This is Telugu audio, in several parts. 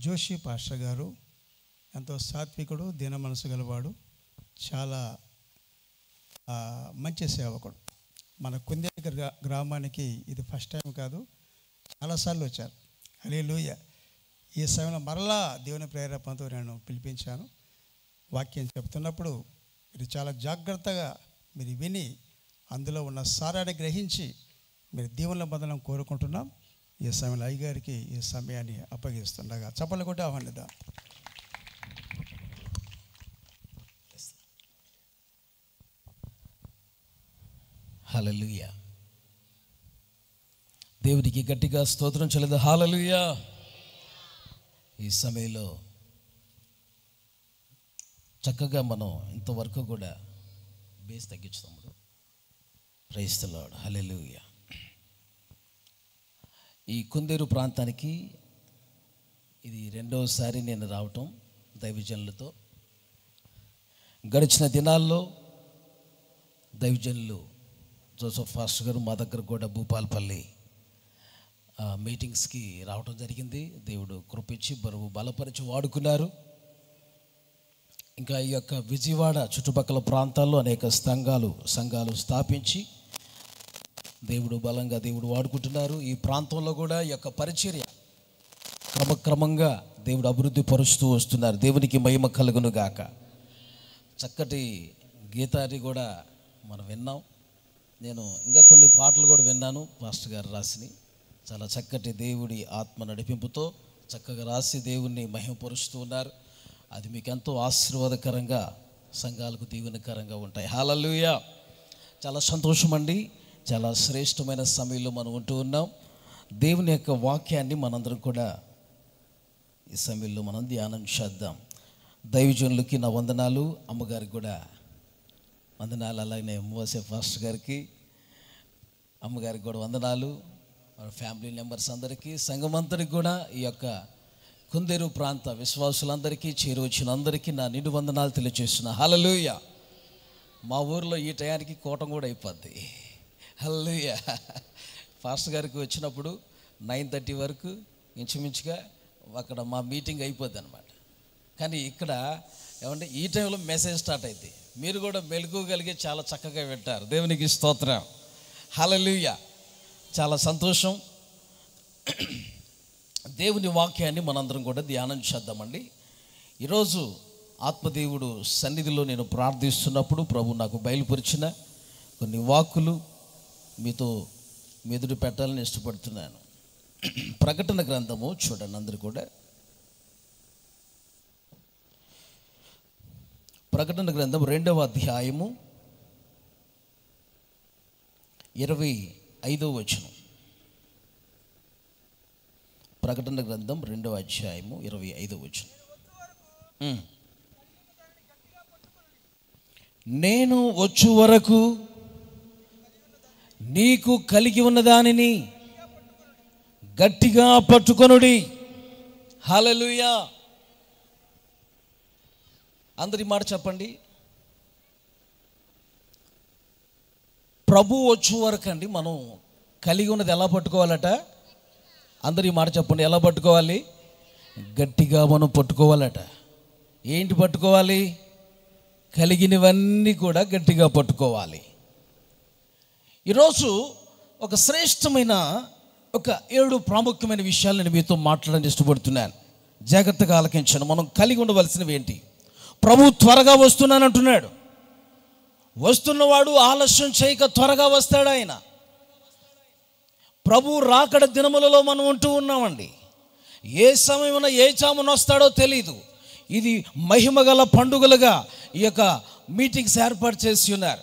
జోషి పాస్టర్ గారు ఎంతో సాత్వికుడు, దీన మనసు గలవాడు, చాలా మంచి సేవకుడు. మన కుందేటి గ్రామానికి ఇది ఫస్ట్ టైం కాదు, చాలాసార్లు వచ్చారు. హల్లెలూయా. ఈ సమయంలో మరలా దేవుని ప్రేరేపణతో నేను పిలిపించాను. వాక్యం చెప్తున్నప్పుడు మీరు చాలా జాగ్రత్తగా మీరు విని అందులో ఉన్న సారాన్ని గ్రహించి మీరు దీవెనల పొందడం కోరుకుంటున్నాం. ఈ సమయంలో అయ్యగారికి ఈ సమయాన్ని అప్పగిస్తుండగా చప్పట్లు కొట్టి ఆహ్వానిద్దాం. హల్లెలూయా. దేవునికి గట్టిగా స్తోత్రం చెల్లిద్దాం. హల్లెలూయా. ఈ సమయంలో చక్కగా మనం ఇంతవరకు కూడా బేస్ తగ్గించుతాము. Praise the lord. హల్లెలూయా. ఈ కుందేరు ప్రాంతానికి ఇది రెండవసారి నేను రావటం దైవజనులతో. గడిచిన దినాల్లో దైవజనులు జోసెఫ్ ఫాస్టర్ గారు మా దగ్గర కూడా భూపాలపల్లి మీటింగ్స్కి రావటం జరిగింది. దేవుడు కృపించి బరువు బలపరిచి వాడుకున్నారు. ఇంకా ఈ యొక్క విజయవాడ చుట్టుపక్కల ప్రాంతాల్లో అనేక సంఘాలు స్థాపించి దేవుడు బలంగా వాడుకుంటున్నారు. ఈ ప్రాంతంలో కూడా ఈ యొక్క పరిచర్య క్రమక్రమంగా దేవుడు అభివృద్ధి పరుస్తూ వస్తున్నారు. దేవునికి మహిమ కలుగును గాక. చక్కటి గీతాన్ని కూడా మనం విన్నాం. నేను ఇంకా కొన్ని పాటలు కూడా విన్నాను, పాస్టర్ గారు రాసిని. చాలా చక్కటి దేవుడి ఆత్మ నడిపింపుతో చక్కగా రాసి దేవుణ్ణి మహిమపరుస్తూ ఉన్నారు. అది మీకు ఎంతో ఆశీర్వాదకరంగా, సంఘాలకు దీవెనకరంగా ఉంటాయి. హల్లెలూయా. చాలా సంతోషం అండి. చాలా శ్రేష్టమైన సమయంలో మనం ఉంటూ ఉన్నాం. దేవుని యొక్క వాక్యాన్ని మనందరం కూడా ఈ సమయంలో మనం ధ్యానం చేద్దాం. దైవజనులకి నా వందనాలు, అమ్మగారికి కూడా వందనాలు, అలాగే మోసే ఫాస్టర్ గారికి, అమ్మగారికి కూడా వందనాలు, మన ఫ్యామిలీ మెంబర్స్ అందరికీ, సంఘమంతరికి కూడా, ఈ యొక్క కుందేరు ప్రాంత విశ్వాసులందరికీ, చేరువచ్చిన అందరికీ నా నిండు వందనాలు తెలియజేస్తున్నా. హల్లెలూయా. మా ఊరిలో ఈ టయానికి కోటం కూడా అయిపోద్ది. హల్లెలూయా. ఫాస్టర్ గారికి వచ్చినప్పుడు 9:30 వరకు ఇంచుమించుగా అక్కడ మా మీటింగ్ అయిపోద్ది అనమాట. కానీ ఇక్కడ ఏమంటే ఈ టైంలో మెసేజ్ స్టార్ట్ అవుతుంది. మీరు కూడా మెలుకోగలిగి చాలా చక్కగా వింటారు. దేవునికి స్తోత్రం. హల్లెలూయా. చాలా సంతోషం. దేవుని వాక్యాన్ని మనందరం కూడా ధ్యానం చేద్దామండి. ఈరోజు ఆత్మదేవుడు సన్నిధిలో నేను ప్రార్థిస్తున్నప్పుడు ప్రభు నాకు బయలుపరిచిన కొన్ని వాక్కులు మీతో మెదుడు పెట్టాలని ఇష్టపడుతున్నాను. ప్రకటన గ్రంథము చూడండి అందరూ కూడా. ప్రకటన గ్రంథం 2వ అధ్యాయము 25వ వచనం. ప్రకటన గ్రంథం 2వ అధ్యాయము 25వ వచనం. నేను వచ్చు వరకు నీకు కలిగి ఉన్న దానిని గట్టిగా పట్టుకొనుడి. హల్లెలూయా. అందరి మాట చెప్పండి. ప్రభు వచ్చు వరకు అండి మనం కలిగి ఉన్నది ఎలా పట్టుకోవాలట? అందరి మాట చెప్పండి. ఎలా పట్టుకోవాలి? గట్టిగా మనం పట్టుకోవాలట. ఏంటి పట్టుకోవాలి? కలిగినవన్నీ కూడా గట్టిగా పట్టుకోవాలి. ఈరోజు ఒక శ్రేష్టమైన 7 ప్రాముఖ్యమైన విషయాలు నేను మీతో మాట్లాడడానికి ఇష్టపడుతున్నాను. జాగ్రత్తగా ఆలకించండి. మనం కలిగి ఉండవలసినవి ఏంటి? ప్రభు త్వరగా వస్తున్నానంటున్నాడు. వస్తున్నవాడు ఆలస్యం చేయక త్వరగా వస్తాడు ఆయన. ప్రభు రాకడ దినములలో మనం ఉంటూ ఉన్నామండి. ఏ సమయమున ఏ చామున వస్తాడో తెలీదు. ఇది మహిమగల పండుగలుగా ఈ యొక్క మీటింగ్స్ ఏర్పాటు చేసి ఉన్నారు.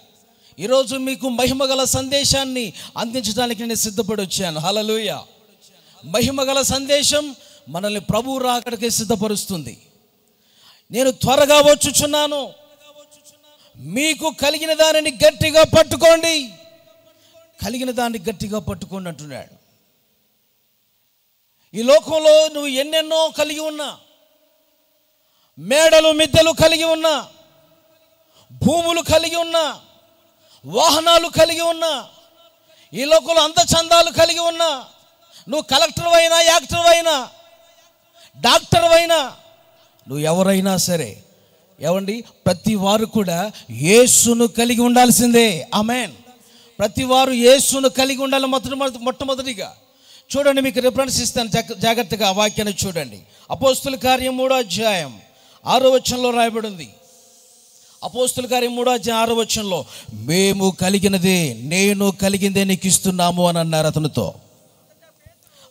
ఈరోజు మీకు మహిమగల సందేశాన్ని అందించడానికి నేను సిద్ధపడి వచ్చాను. హల్లెలూయా. మహిమగల సందేశం మనల్ని ప్రభు రాకడకి సిద్ధపరుస్తుంది. నేను త్వరగా వచ్చుచున్నాను, మీకు కలిగిన దానిని గట్టిగా పట్టుకోండి. కలిగిన దాన్ని గట్టిగా పట్టుకోండి అంటున్నాడు. ఈ లోకంలో నువ్వు ఎన్నెన్నో కలిగి ఉన్నా, మేడలు మిద్దెలు కలిగి ఉన్నా, భూములు కలిగి ఉన్నా, వాహనాలు కలిగి ఉన్నా, ఈ లోకంలో అందచందాలు కలిగి ఉన్నా, నువ్వు కలెక్టర్ అయినా, యాక్టర్ అయినా, డాక్టర్ నాన్న, నువ్వు ఎవరైనా సరే, ఏమండి, ప్రతి వారు కూడా యేసును కలిగి ఉండాల్సిందే. ఆమేన్. ప్రతి వారు యేసును కలిగి ఉండాలి. మొట్టమొదటిగా చూడండి, మీకు రిఫరెన్స్ ఇస్తాను, జాగ్రత్తగా ఆ వాక్యాన్ని చూడండి. అపోస్తుల కార్యం 3వ అధ్యాయం 6వ వచనంలో రాయబడి ఉంది. అపోస్తుల కార్యం 3వ అధ్యాయం 6వ వచనంలో, మేము కలిగినదే, నేను కలిగిందే నీకు ఇస్తున్నాము అని అన్నారు అతనితో.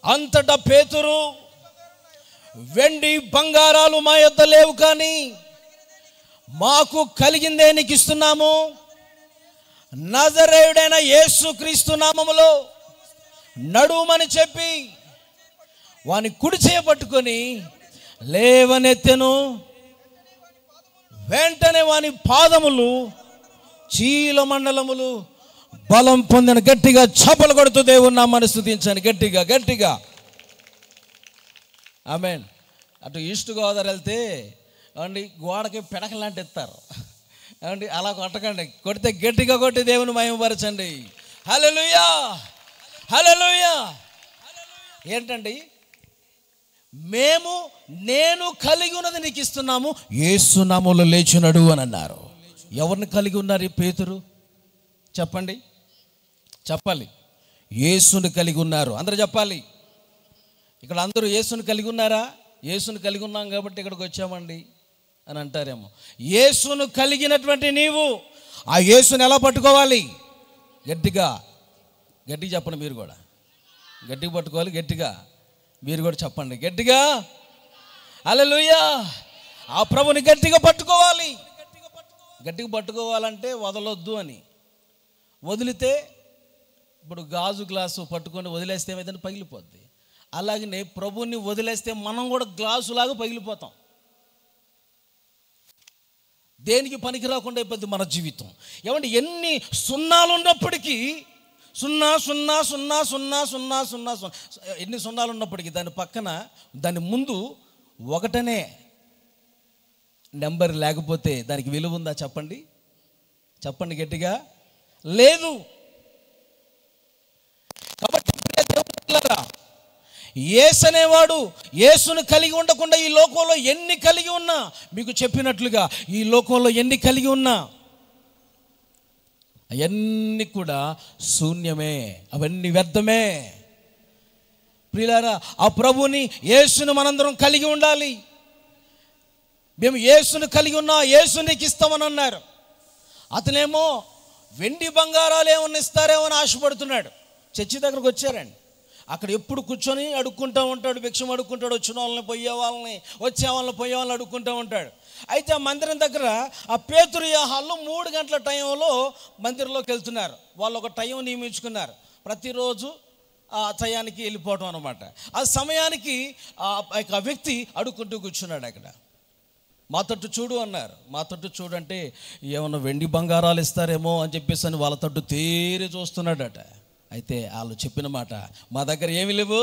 అంతటా పేతురు, వెండి బంగారాలు మా యొద్ద లేవు, కానీ మాకు కలిగిందే నీకు ఇస్తున్నాము. నజరేయుడైన యేసుక్రీస్తు నామములో నడుమని చెప్పి వాని కుడి చేయబట్టుకొని లేవనెత్తెను. వెంటనే వాని పాదములు చీలమండలములు బలం పొందిన. గట్టిగా చప్పలు కొడుతూ దేవుని నామాన్ని స్తుతించండి. గట్టిగా గట్టిగా ఆమేన్. అటు ఈస్ట్ గోదావరి వెళ్తే అండి గోడకి పెడకలాంటి ఎత్తారు అండి, అలా కొట్టకండి, కొడితే గట్టిగా కొట్టి దేవుని మహిమపరచండి. హల్లెలూయా, హల్లెలూయా. ఏంటండి, నేను కలిగి ఉన్నది నీకు ఇస్తున్నాము, యేసు నామములో లేచునడు అని అన్నారు. ఎవరిని కలిగి ఉన్నారు ఈ పేతురు? చెప్పండి, చెప్పాలి. యేసుని కలిగి ఉన్నారు. అందరూ చెప్పాలి. ఇక్కడ అందరూ యేసుని కలిగి ఉన్నారా? యేసుని కలిగి ఉన్నాం కాబట్టి ఇక్కడికి వచ్చామండి అని అంటారేమో. యేసును కలిగినటువంటి నీవు ఆ యేసుని ఎలా పట్టుకోవాలి? గట్టిగా చెప్పండి. మీరు కూడా గట్టిగా పట్టుకోవాలి. గట్టిగా మీరు కూడా చెప్పండి. గట్టిగా హల్లెలూయా. ఆ ప్రభుని గట్టిగా పట్టుకోవాలి. గట్టిగా పట్టుకోవాలంటే వదలొద్దు అని. వదిలితే, ఇప్పుడు గాజు గ్లాసు పట్టుకొని వదిలేస్తే ఏమైతే పగిలిపోద్ది. అలాగనే ప్రభుని వదిలేస్తే మనం కూడా గ్లాసులాగా పగిలిపోతాం. దేనికి పనికి రాకుండా అయిపోద్ది మన జీవితం. ఏమంటే ఎన్ని సున్నాలు ఉన్నప్పటికీ, 0 0 0 0 0 0 ఎన్ని సున్నాలు ఉన్నప్పటికీ దాని పక్కన, దాని ముందు ఒకటనే నెంబర్ లేకపోతే దానికి విలువ ఉందా? చెప్పండి, చెప్పండి గట్టిగా. లేదు. కాబట్టి యేసు అనేవాడు, యేసును కలిగి ఉండకుండా ఈ లోకంలో ఎన్ని కలిగి ఉన్నా, మీకు చెప్పినట్లుగా ఈ లోకంలో ఎన్ని కలిగి ఉన్నా అవన్నీ కూడా శూన్యమే, అవన్నీ వ్యర్థమే. ప్రియులారా, ఆ ప్రభుని, యేసును మనందరం కలిగి ఉండాలి. మేము యేసును కలిగి ఉన్నా, యేసు నీకు ఇస్తామని అన్నారు. అతనేమో వెండి బంగారాలు ఏమన్నా ఇస్తారేమో అని ఆశపడుతున్నాడు. చర్చి దగ్గరకు వచ్చారండి. అక్కడ ఎప్పుడు కూర్చొని అడుక్కుంటూ ఉంటాడు, భిక్షం అడుక్కుంటాడు. వచ్చిన వాళ్ళని, పోయే వాళ్ళని, వచ్చే వాళ్ళని, పోయే వాళ్ళని అడుక్కుంటూ ఉంటాడు. అయితే ఆ మందిరం దగ్గర ఆ పేతురు హాల్లో 3 గంటల టైంలో మందిరంలోకి వెళ్తున్నారు. వాళ్ళు ఒక టైం నియమించుకున్నారు, ప్రతిరోజు ఆ టయానికి వెళ్ళిపోవటం అనమాట. ఆ సమయానికి ఆ వ్యక్తి అడుక్కుంటూ కూర్చున్నాడు అక్కడ. మా తట్టు చూడు అన్నారు. మా తట్టు చూడంటే ఏమన్నా వెండి బంగారాలు ఇస్తారేమో అని చెప్పేసి అని వాళ్ళ తట్టు తేరి చూస్తున్నాడట. అయితే వాళ్ళు చెప్పిన మాట, మా దగ్గర ఏమి లేవు,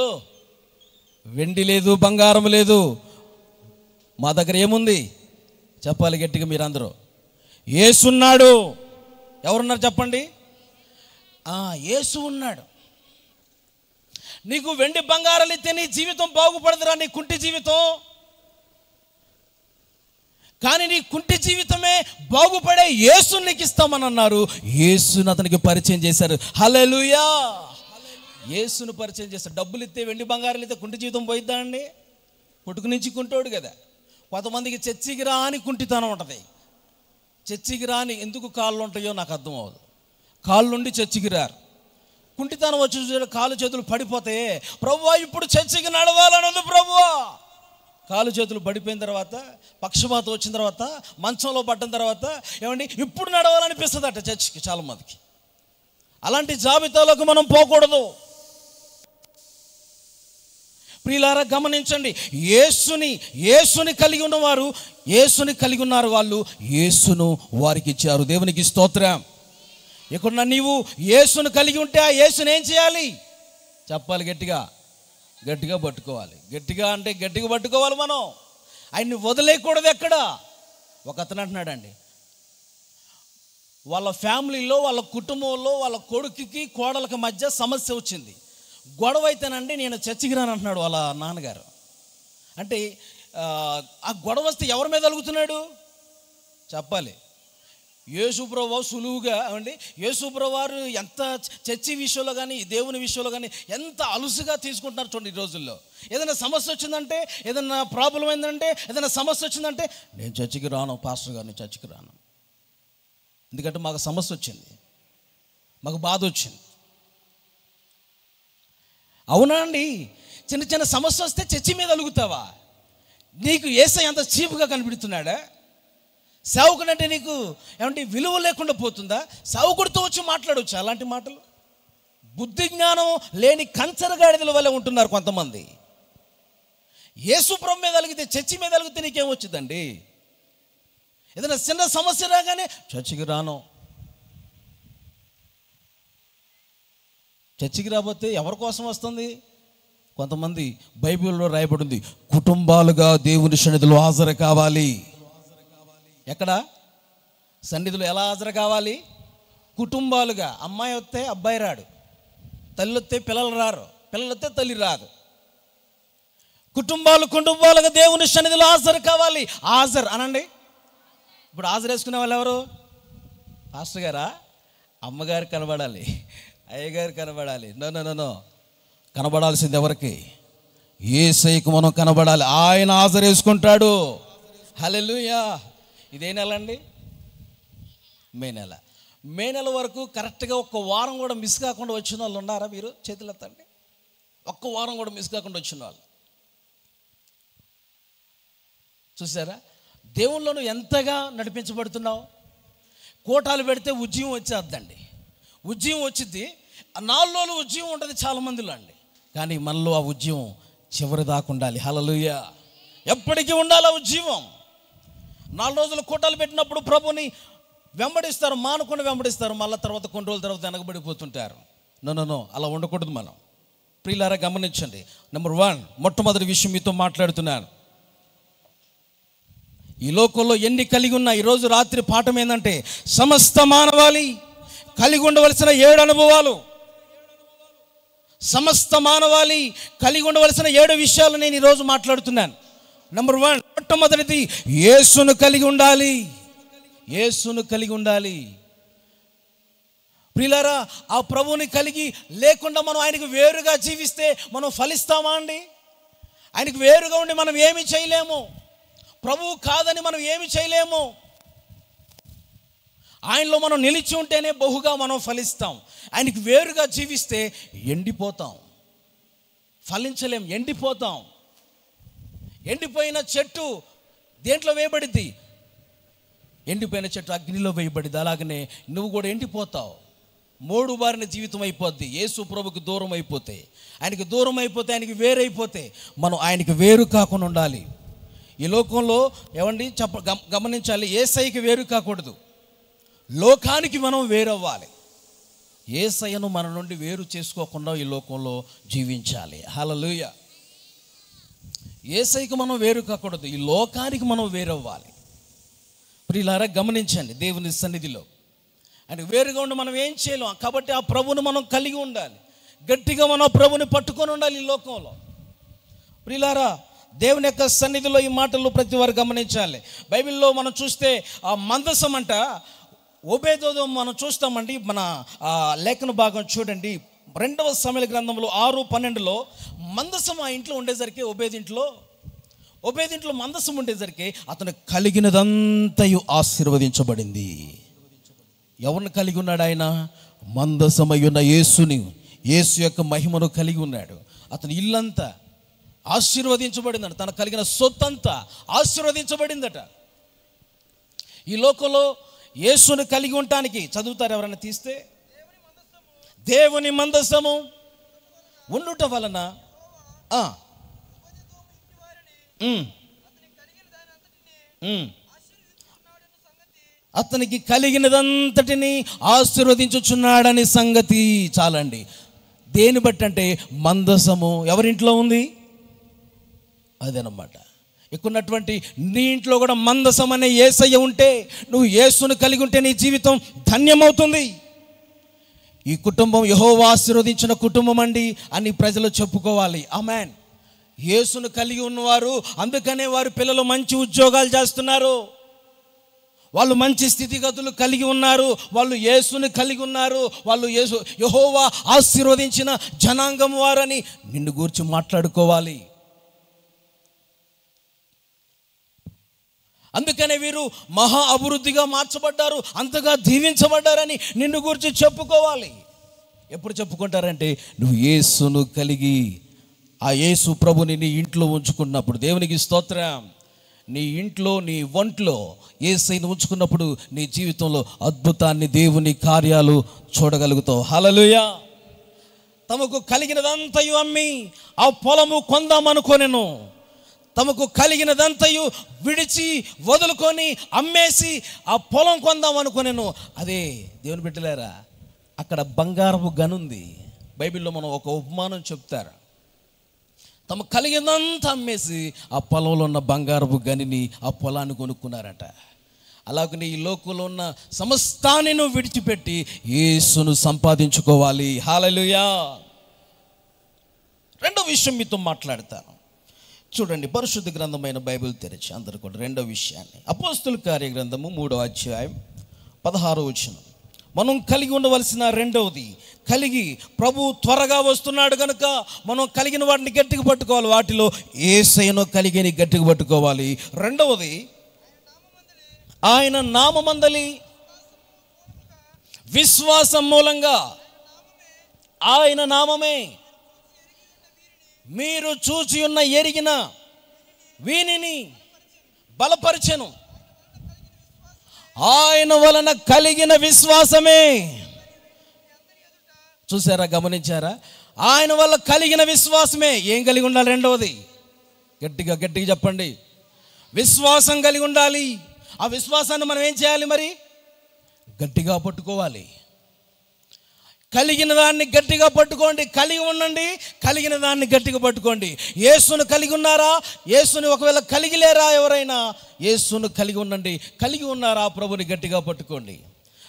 వెండి లేదు, బంగారం లేదు, మా దగ్గర ఏముంది? చెప్పాలి గట్టిగా మీరందరూ. యేసున్నాడు. ఎవరున్నారు చెప్పండి? యేసు ఉన్నాడు. నీకు వెండి బంగారాలు ఇస్తే నీ జీవితం బాగుపడదురా, నీ కుంటి జీవితం. కానీ నీ కుంటి జీవితమే బాగుపడే యేసుని నీకు ఇస్తామని అన్నారు. యేసుని అతనికి పరిచయం చేశారు. హల్లెలూయా. యేసును పరిచయం చేశారు. డబ్బులు ఇస్తే, వెండి బంగారాలు ఇస్తే కుంటి జీవితం పోయిద్దా అండి? పుట్టుకు నుంచి కుంటోడు కదా. కొంతమందికి చర్చికి రాని కుంటితనం ఉంటుంది. చర్చికి రాని ఎందుకు కాళ్ళు ఉంటాయో నాకు అర్థం అవ్వదు. కాళ్ళు ఉండి చర్చికి రారు. కుంటితనం వచ్చి కాళ్ళు చేతులు పడిపోతాయి. ప్రభువా ఇప్పుడు చర్చికి నడవాలన్నది ప్రభువా. కాలు చేతులు పడిపోయిన తర్వాత, పక్షపాతం వచ్చిన తర్వాత, మంచంలో పడ్డ తర్వాత ఏమండి ఇప్పుడు నడవాలనిపిస్తుంది అట చర్చికి చాలామందికి. అలాంటి జాబితాలోకి మనం పోకూడదు. ప్రియులారా గమనించండి, యేసుని కలిగి ఉన్నవారు, యేసుని కలిగి ఉన్నారు వాళ్ళు, యేసును వారికి ఇచ్చారు. దేవునికి స్తోత్రం. ఇక్కడ నీవు యేసును కలిగి ఉంటే ఆ యేసుని ఏం చేయాలి? చెప్పాలి గట్టిగా. గట్టిగా పట్టుకోవాలి. గట్టిగా అంటే గట్టిగా పట్టుకోవాలి. మనం ఆయన్ని వదిలేయకూడదు. ఎక్కడ ఒక అతను అంటున్నాడండి, వాళ్ళ ఫ్యామిలీలో, వాళ్ళ కుటుంబంలో, వాళ్ళ కొడుకుకి కోడలకి మధ్య సమస్య వచ్చింది. గొడవ అయితేనండి నేను చర్చికి రాను అంటున్నాడు వాళ్ళ నాన్నగారు. అంటే ఆ గొడవ వస్తే ఎవరి మీద అలుగుతున్నాడు చెప్పాలి. యేసుప్రభు సులువుగా అండి, యేసుప్రభు వారు ఎంత చర్చి విషయంలో కానీ దేవుని విషయంలో కానీ ఎంత అలుసుగా తీసుకుంటున్నారు చూడండి. ఈ రోజుల్లో ఏదైనా సమస్య వచ్చిందంటే, ఏదైనా ప్రాబ్లం అయిందంటే, ఏదైనా సమస్య వచ్చిందంటే, నేను చర్చికి రాను పాస్టర్ గారు, నేను చర్చికి రాను, ఎందుకంటే మాకు సమస్య వచ్చింది, మాకు బాధ వచ్చింది. అవునా అండి? చిన్న చిన్న సమస్య వస్తే చర్చి మీద అలుగుతావా? నీకు యేసయ్య అంత చీపుగా కనిపెడుతున్నాడా? సేవకుడు అంటే నీకు ఏమంటే విలువ లేకుండా పోతుందా? సేవకుడితో వచ్చి మాట్లాడవచ్చు అలాంటి మాటలు. బుద్ధి జ్ఞానం లేని కంచరగాడిదల వల్ల ఉంటున్నారు కొంతమంది. యేసుప్రభు మీద అలిగితే, చర్చి మీద అలిగితే నీకేం వచ్చిందండి? ఏదైనా చిన్న సమస్య రాగానే చర్చికి రాను, చర్చికి రాకపోతే ఎవరి కోసం వస్తుంది? కొంతమంది బైబిల్లో రాయబడింది, కుటుంబాలుగా దేవుని సన్నిధిలో హాజరు కావాలి. ఎక్కడ? సన్నిధిలో ఎలా హాజరు కావాలి? కుటుంబాలుగా. అమ్మాయి వస్తే అబ్బాయి రాడు, తల్లి వస్తే పిల్లలు రారు, పిల్లలు వస్తే తల్లి రాదు. కుటుంబాలుగా దేవుని సన్నిధిలో హాజరు కావాలి. హాజరు అనండి. ఇప్పుడు హాజరు వేసుకునే వాళ్ళు ఎవరు? పాస్టర్ గారా? అమ్మగారు కనబడాలి, అయ్యగారు కనబడాలి. నో కనబడాల్సింది ఎవరికి? యేసయ్యకు మనం కనబడాలి. ఆయన హాజరు వేసుకుంటాడు. హల్లెలూయా. ఇదే నెల అండి, మే నెల. మే నెల వరకు కరెక్ట్గా ఒక్క వారం కూడా మిస్ కాకుండా వచ్చిన వాళ్ళు ఉన్నారా? మీరు చేతులు ఎత్తండి. ఒక్క వారం కూడా మిస్ కాకుండా వచ్చిన వాళ్ళు చూసారా? దేవుళ్ళను ఎంతగా నడిపించబడుతున్నావు. కోటాలు పెడితే ఉద్యమం వచ్చేద్దండి, ఉద్యమం వచ్చింది. 4 రోజులు ఉద్యమం ఉంటుంది చాలా మందిలో అండి, కానీ మనలో ఆ ఉద్యమం చివరి దాకా ఉండాలి. హల్లెలూయా. ఎప్పటికీ ఉండాలి ఆ ఉద్యమం. 4 రోజులు కోటాలు పెట్టినప్పుడు ప్రభుని వెంబడిస్తారు, మానకుండా వెంబడిస్తారు, మళ్ళీ తర్వాత కొన్ని రోజుల తర్వాత వెనకబడిపోతుంటారు. నో అలా ఉండకూడదు మనం. ప్రియులారా గమనించండి. నెంబర్ 1, మొట్టమొదటి విషయం మీతో మాట్లాడుతున్నాను. ఈ లోకంలో ఎన్ని కలిగి ఉన్నా, ఈరోజు రాత్రి పాఠం ఏంటంటే, సమస్త మానవాళి కలిగి ఉండవలసిన 7 అనుభవాలు. సమస్త మానవాళి కలిగి ఉండవలసిన 7 విషయాలు నేను ఈరోజు మాట్లాడుతున్నాను. నెంబర్ 1, మొట్టమొదటిది యేసును కలిగి ఉండాలి. యేసును కలిగి ఉండాలి. ప్రియులారా, ఆ ప్రభువుని కలిగి లేకుండా మనం ఆయనకు వేరుగా జీవిస్తే మనం ఫలిస్తామా అండి? ఆయనకు వేరుగా ఉండి మనం ఏమి చేయలేము. ప్రభువు కాదని మనం ఏమి చేయలేము. ఆయనలో మనం నిలిచి ఉంటేనే బహుగా మనం ఫలిస్తాం. ఆయనకు వేరుగా జీవిస్తే ఎండిపోతాం, ఫలించలేం, ఎండిపోతాం. ఎండిపోయిన చెట్టు దేంట్లో వేయబడిద్ది? ఎండిపోయిన చెట్టు అగ్నిలో వేయబడిద్ది. అలాగనే నువ్వు కూడా ఎండిపోతావు, మోడు బారిన జీవితం అయిపోద్ది. యేసు ప్రభుకు దూరం అయిపోతే, ఆయనకి దూరం అయిపోతే, ఆయనకి వేరైపోతే మనం ఆయనకి వేరు కాకుండా ఉండాలి. ఈ లోకంలో ఏమండి గమనించాలి, యేసయ్యకి వేరు కాకూడదు, లోకానికి మనం వేరవ్వాలి. యేసయ్యను మన నుండి వేరు చేసుకోకుండా ఈ లోకంలో జీవించాలి. హల్లెలూయా. యేసయ్యకు మనం వేరు కాకూడదు, ఈ లోకానికి మనం వేరవ్వాలి. ప్రియులారా గమనించండి, దేవుని సన్నిధిలో ఆయన వేరుగా ఉండి మనం ఏం చేయలేం. కాబట్టి ఆ ప్రభువుని మనం కలిగి ఉండాలి, గట్టిగా మనం ప్రభుని పట్టుకొని ఉండాలి ఈ లోకంలో. ప్రియులారా, దేవుని యొక్క సన్నిధిలో ఈ మాటలు ప్రతి వారు గమనించాలి. బైబిల్లో మనం చూస్తే ఆ మందసం అంట, ఓబేదోదం మనం చూస్తామండి. మన లేఖన భాగం చూడండి, 2వ సమూయేలు గ్రంథంలో 6:12లో మందసం ఆ ఇంట్లో ఉండేసరికి, ఓబేదింట్లో మందసం ఉండేసరికి అతను కలిగినదంతయు ఆశీర్వదించబడింది. ఎవరిని కలిగి ఉన్నాడు ఆయన? మందసమయ్యున్న యేసుని, యేసు యొక్క మహిమను కలిగి ఉన్నాడు. అతని ఇల్లంతా ఆశీర్వదించబడిందట, తనకు కలిగిన సొత్తంతా ఆశీర్వదించబడిందట. ఈ లోకంలో యేసుని కలిగి ఉండటానికి చదువుతారు ఎవరైనా తీస్తే, దేవుని మందసము ఉండుట వలన అతనికి కలిగినదంతటిని ఆశీర్వదించుచున్నాడని సంగతి. చాలండి. దేని బట్టి అంటే మందసము ఎవరింట్లో ఉంది అదేనమాట. ఎక్కున్నటువంటి నీ ఇంట్లో కూడా మందసం అనే యేసయ్య ఉంటే, నువ్వు యేసును కలిగి ఉంటే నీ జీవితం ధన్యమవుతుంది. ఈ కుటుంబం యెహోవా ఆశీర్వదించిన కుటుంబం అండి అని ప్రజలు చెప్పుకోవాలి. ఆమేన్. యేసును కలిగి ఉన్నవారు, అందుకనే వారి పిల్లలు మంచి ఉద్యోగాలు చేస్తున్నారు, వాళ్ళు మంచి స్థితిగతులు కలిగి ఉన్నారు, వాళ్ళు యేసుని కలిగి ఉన్నారు, వాళ్ళు యెహోవా ఆశీర్వదించిన జనాంగం వారని నిన్ను గూర్చి మాట్లాడుకోవాలి. అందుకనే వీరు మహా అభివృద్ధిగా మార్చబడ్డారు, అంతగా దీవించబడ్డారని నిన్ను గురించి చెప్పుకోవాలి. ఎప్పుడు చెప్పుకుంటారంటే నువ్వు యేసును కలిగి ఆ యేసు ప్రభుని నీ ఇంట్లో ఉంచుకున్నప్పుడు. దేవునికి స్తోత్రం. నీ ఇంట్లో నీ ఒంట్లో యేసుని ఉంచుకున్నప్పుడు నీ జీవితంలో అద్భుతాన్ని, దేవుని కార్యాలు చూడగలుగుతావు. హల్లెలూయా. తమకు కలిగినదంతయు అమ్మి ఆ పొలము కొందామనుకోనెను. తమకు కలిగినదంతయు విడిచి వదులుకొని అమ్మేసి ఆ పొలం కొందామనుకోనెను. అదే దేవుని బిడ్డలారా, అక్కడ బంగారపు గనుంది. బైబిల్లో మనం ఒక ఉపమానం చెప్తారు. తమ కలిగినంత అమ్మేసి ఆ పొలంలో ఉన్న బంగారపు గనిని, ఆ పొలాన్ని కొనుక్కున్నారట. అలాగనే ఈ లోకంలో ఉన్న సమస్తాన్ని నువ్వు విడిచిపెట్టి యేసును సంపాదించుకోవాలి. హల్లెలూయా. రెండో విషయం మీతో మాట్లాడతాను. చూడండి, పరిశుద్ధ గ్రంథమైన బైబిల్ తెరిచి అందరూ కూడా రెండో విషయాన్ని, అపోస్తుల కార్యగ్రంథము 3వ అధ్యాయం 16వ వచనం. మనం కలిగి ఉండవలసిన రెండవది, కలిగి ప్రభు త్వరగా వస్తున్నాడు కనుక మనం కలిగిన వాటిని గట్టిగా పట్టుకోవాలి. వాటిలో యేసయ్యను కలిగి గట్టిగా పట్టుకోవాలి. రెండవది, ఆయన నామమందలి విశ్వాసం మూలంగా, ఆయన నామమే మీరు చూచి ఉన్న ఎరిగిన వీనిని బలపరిచెను. ఆయన వలన కలిగిన విశ్వాసమే. చూసారా, గమనించారా? ఆయన వల్ల కలిగిన విశ్వాసమే. ఏం కలిగి ఉండాలి? రెండవది, గట్టిగా చెప్పండి, విశ్వాసం కలిగి ఉండాలి. ఆ విశ్వాసాన్ని మనం ఏం చేయాలి? మరి గట్టిగా పట్టుకోవాలి. కలిగిన దాన్ని గట్టిగా పట్టుకోండి, కలిగి ఉండండి. కలిగిన దాన్ని గట్టిగా పట్టుకోండి. యేసును కలిగి ఉన్నారా? యేసుని ఒకవేళ కలిగి లేరా ఎవరైనా? యేసును కలిగి ఉండండి. కలిగి ఉన్నారా? ప్రభుని గట్టిగా పట్టుకోండి.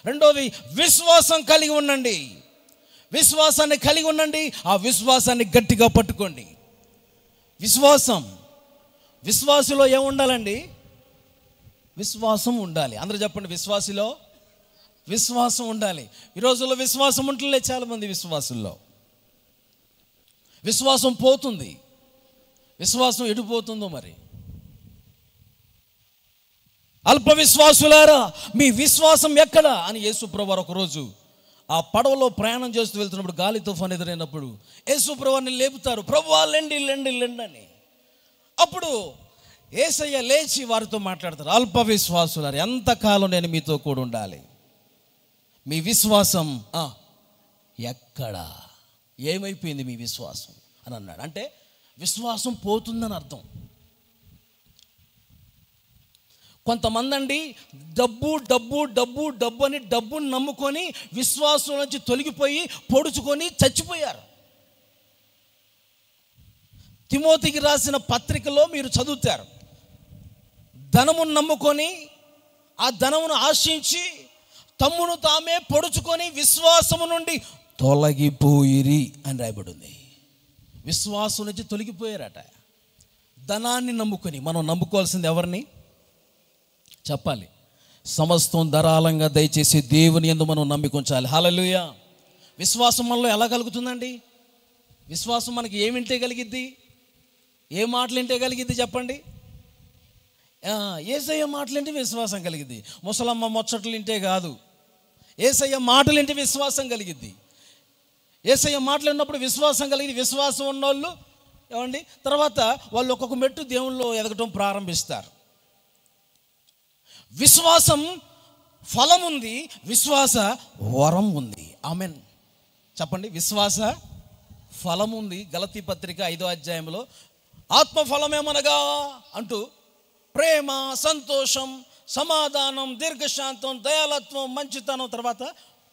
రెండోది, విశ్వాసం కలిగి ఉండండి. విశ్వాసాన్ని కలిగి ఉండండి. ఆ విశ్వాసాన్ని గట్టిగా పట్టుకోండి. విశ్వాసులో ఏముండాలండి? విశ్వాసం ఉండాలి. అందరూ చెప్పండి, విశ్వాసం ఉండాలి. ఈ రోజుల్లో విశ్వాసం ఉంటలే చాలామంది. విశ్వాసం పోతుంది. విశ్వాసం ఎడిపోతుందో మరి. అల్ప విశ్వాసులారా, మీ విశ్వాసం ఎక్కడ అని యేసుప్రభువారు ఒకరోజు ఆ పడవలో ప్రయాణం చేస్తూ వెళ్తున్నప్పుడు గాలి తుఫాను ఎదురైనప్పుడు యేసుప్రభువారిని లేపుతారు, ప్రభువా లెండి అని. అప్పుడు యేసయ్య లేచి వారితో మాట్లాడతారు, అల్ప విశ్వాసులారా, ఎంతకాలం నేను మీతో కూడా ఉండాలి? మీ విశ్వాసం ఎక్కడా? ఏమైపోయింది మీ విశ్వాసం అని అన్నాడు. అంటే విశ్వాసం పోతుందని అర్థం. కొంతమంది అండి డబ్బు అని డబ్బుని నమ్ముకొని విశ్వాసం నుంచి తొలగిపోయి పొడుచుకొని చచ్చిపోయారు. తిమోతికి రాసిన పత్రికలో మీరు చదువుతారు, ధనమును నమ్ముకొని ఆ ధనమును ఆశించి తమ్మును తామే పొడుచుకొని విశ్వాసము నుండి తొలగిపోయిరి అని రాయబడింది. విశ్వాసం నుంచి తొలగిపోయారట. ధనాన్ని నమ్ముకొని. మనం నమ్ముకోవాల్సింది ఎవరిని చెప్పాలి? సమస్తం ధారాళంగా దయచేసి దేవుని యందు మనం నమ్మికుంచాలి. హల్లెలూయా. విశ్వాసం మనలో ఎలా కలుగుతుందండి? విశ్వాసం మనకి ఏమి వింటే కలిగిద్ది? ఏ మాటలు వింటే కలిగిద్ది చెప్పండి? యేసయ్య మాటలు వింటే విశ్వాసం కలిగిద్ది. ముసలమ్మ ముచ్చట్లు వింటే కాదు, యేసయ్య మాటలు వింటే విశ్వాసం కలిగిద్ది. యేసయ్య మాటలు విన్నప్పుడు విశ్వాసం కలిగి, విశ్వాసం ఉన్నోళ్ళు ఏమండి తర్వాత వాళ్ళు ఒక్కొక్క మెట్టు దేవుల్లో ఎదగటం ప్రారంభిస్తారు. విశ్వాసం ఫలం ఉంది, విశ్వాస వరం ఉంది. ఆమెన్ చెప్పండి. విశ్వాస ఫలం ఉంది. గలతీ పత్రిక 5వ అధ్యాయంలో ఆత్మఫలమేమనగా అంటూ ప్రేమ, సంతోషం, సమాధానం, దీర్ఘశాంతం, దయాలత్వం, మంచితనం, తర్వాత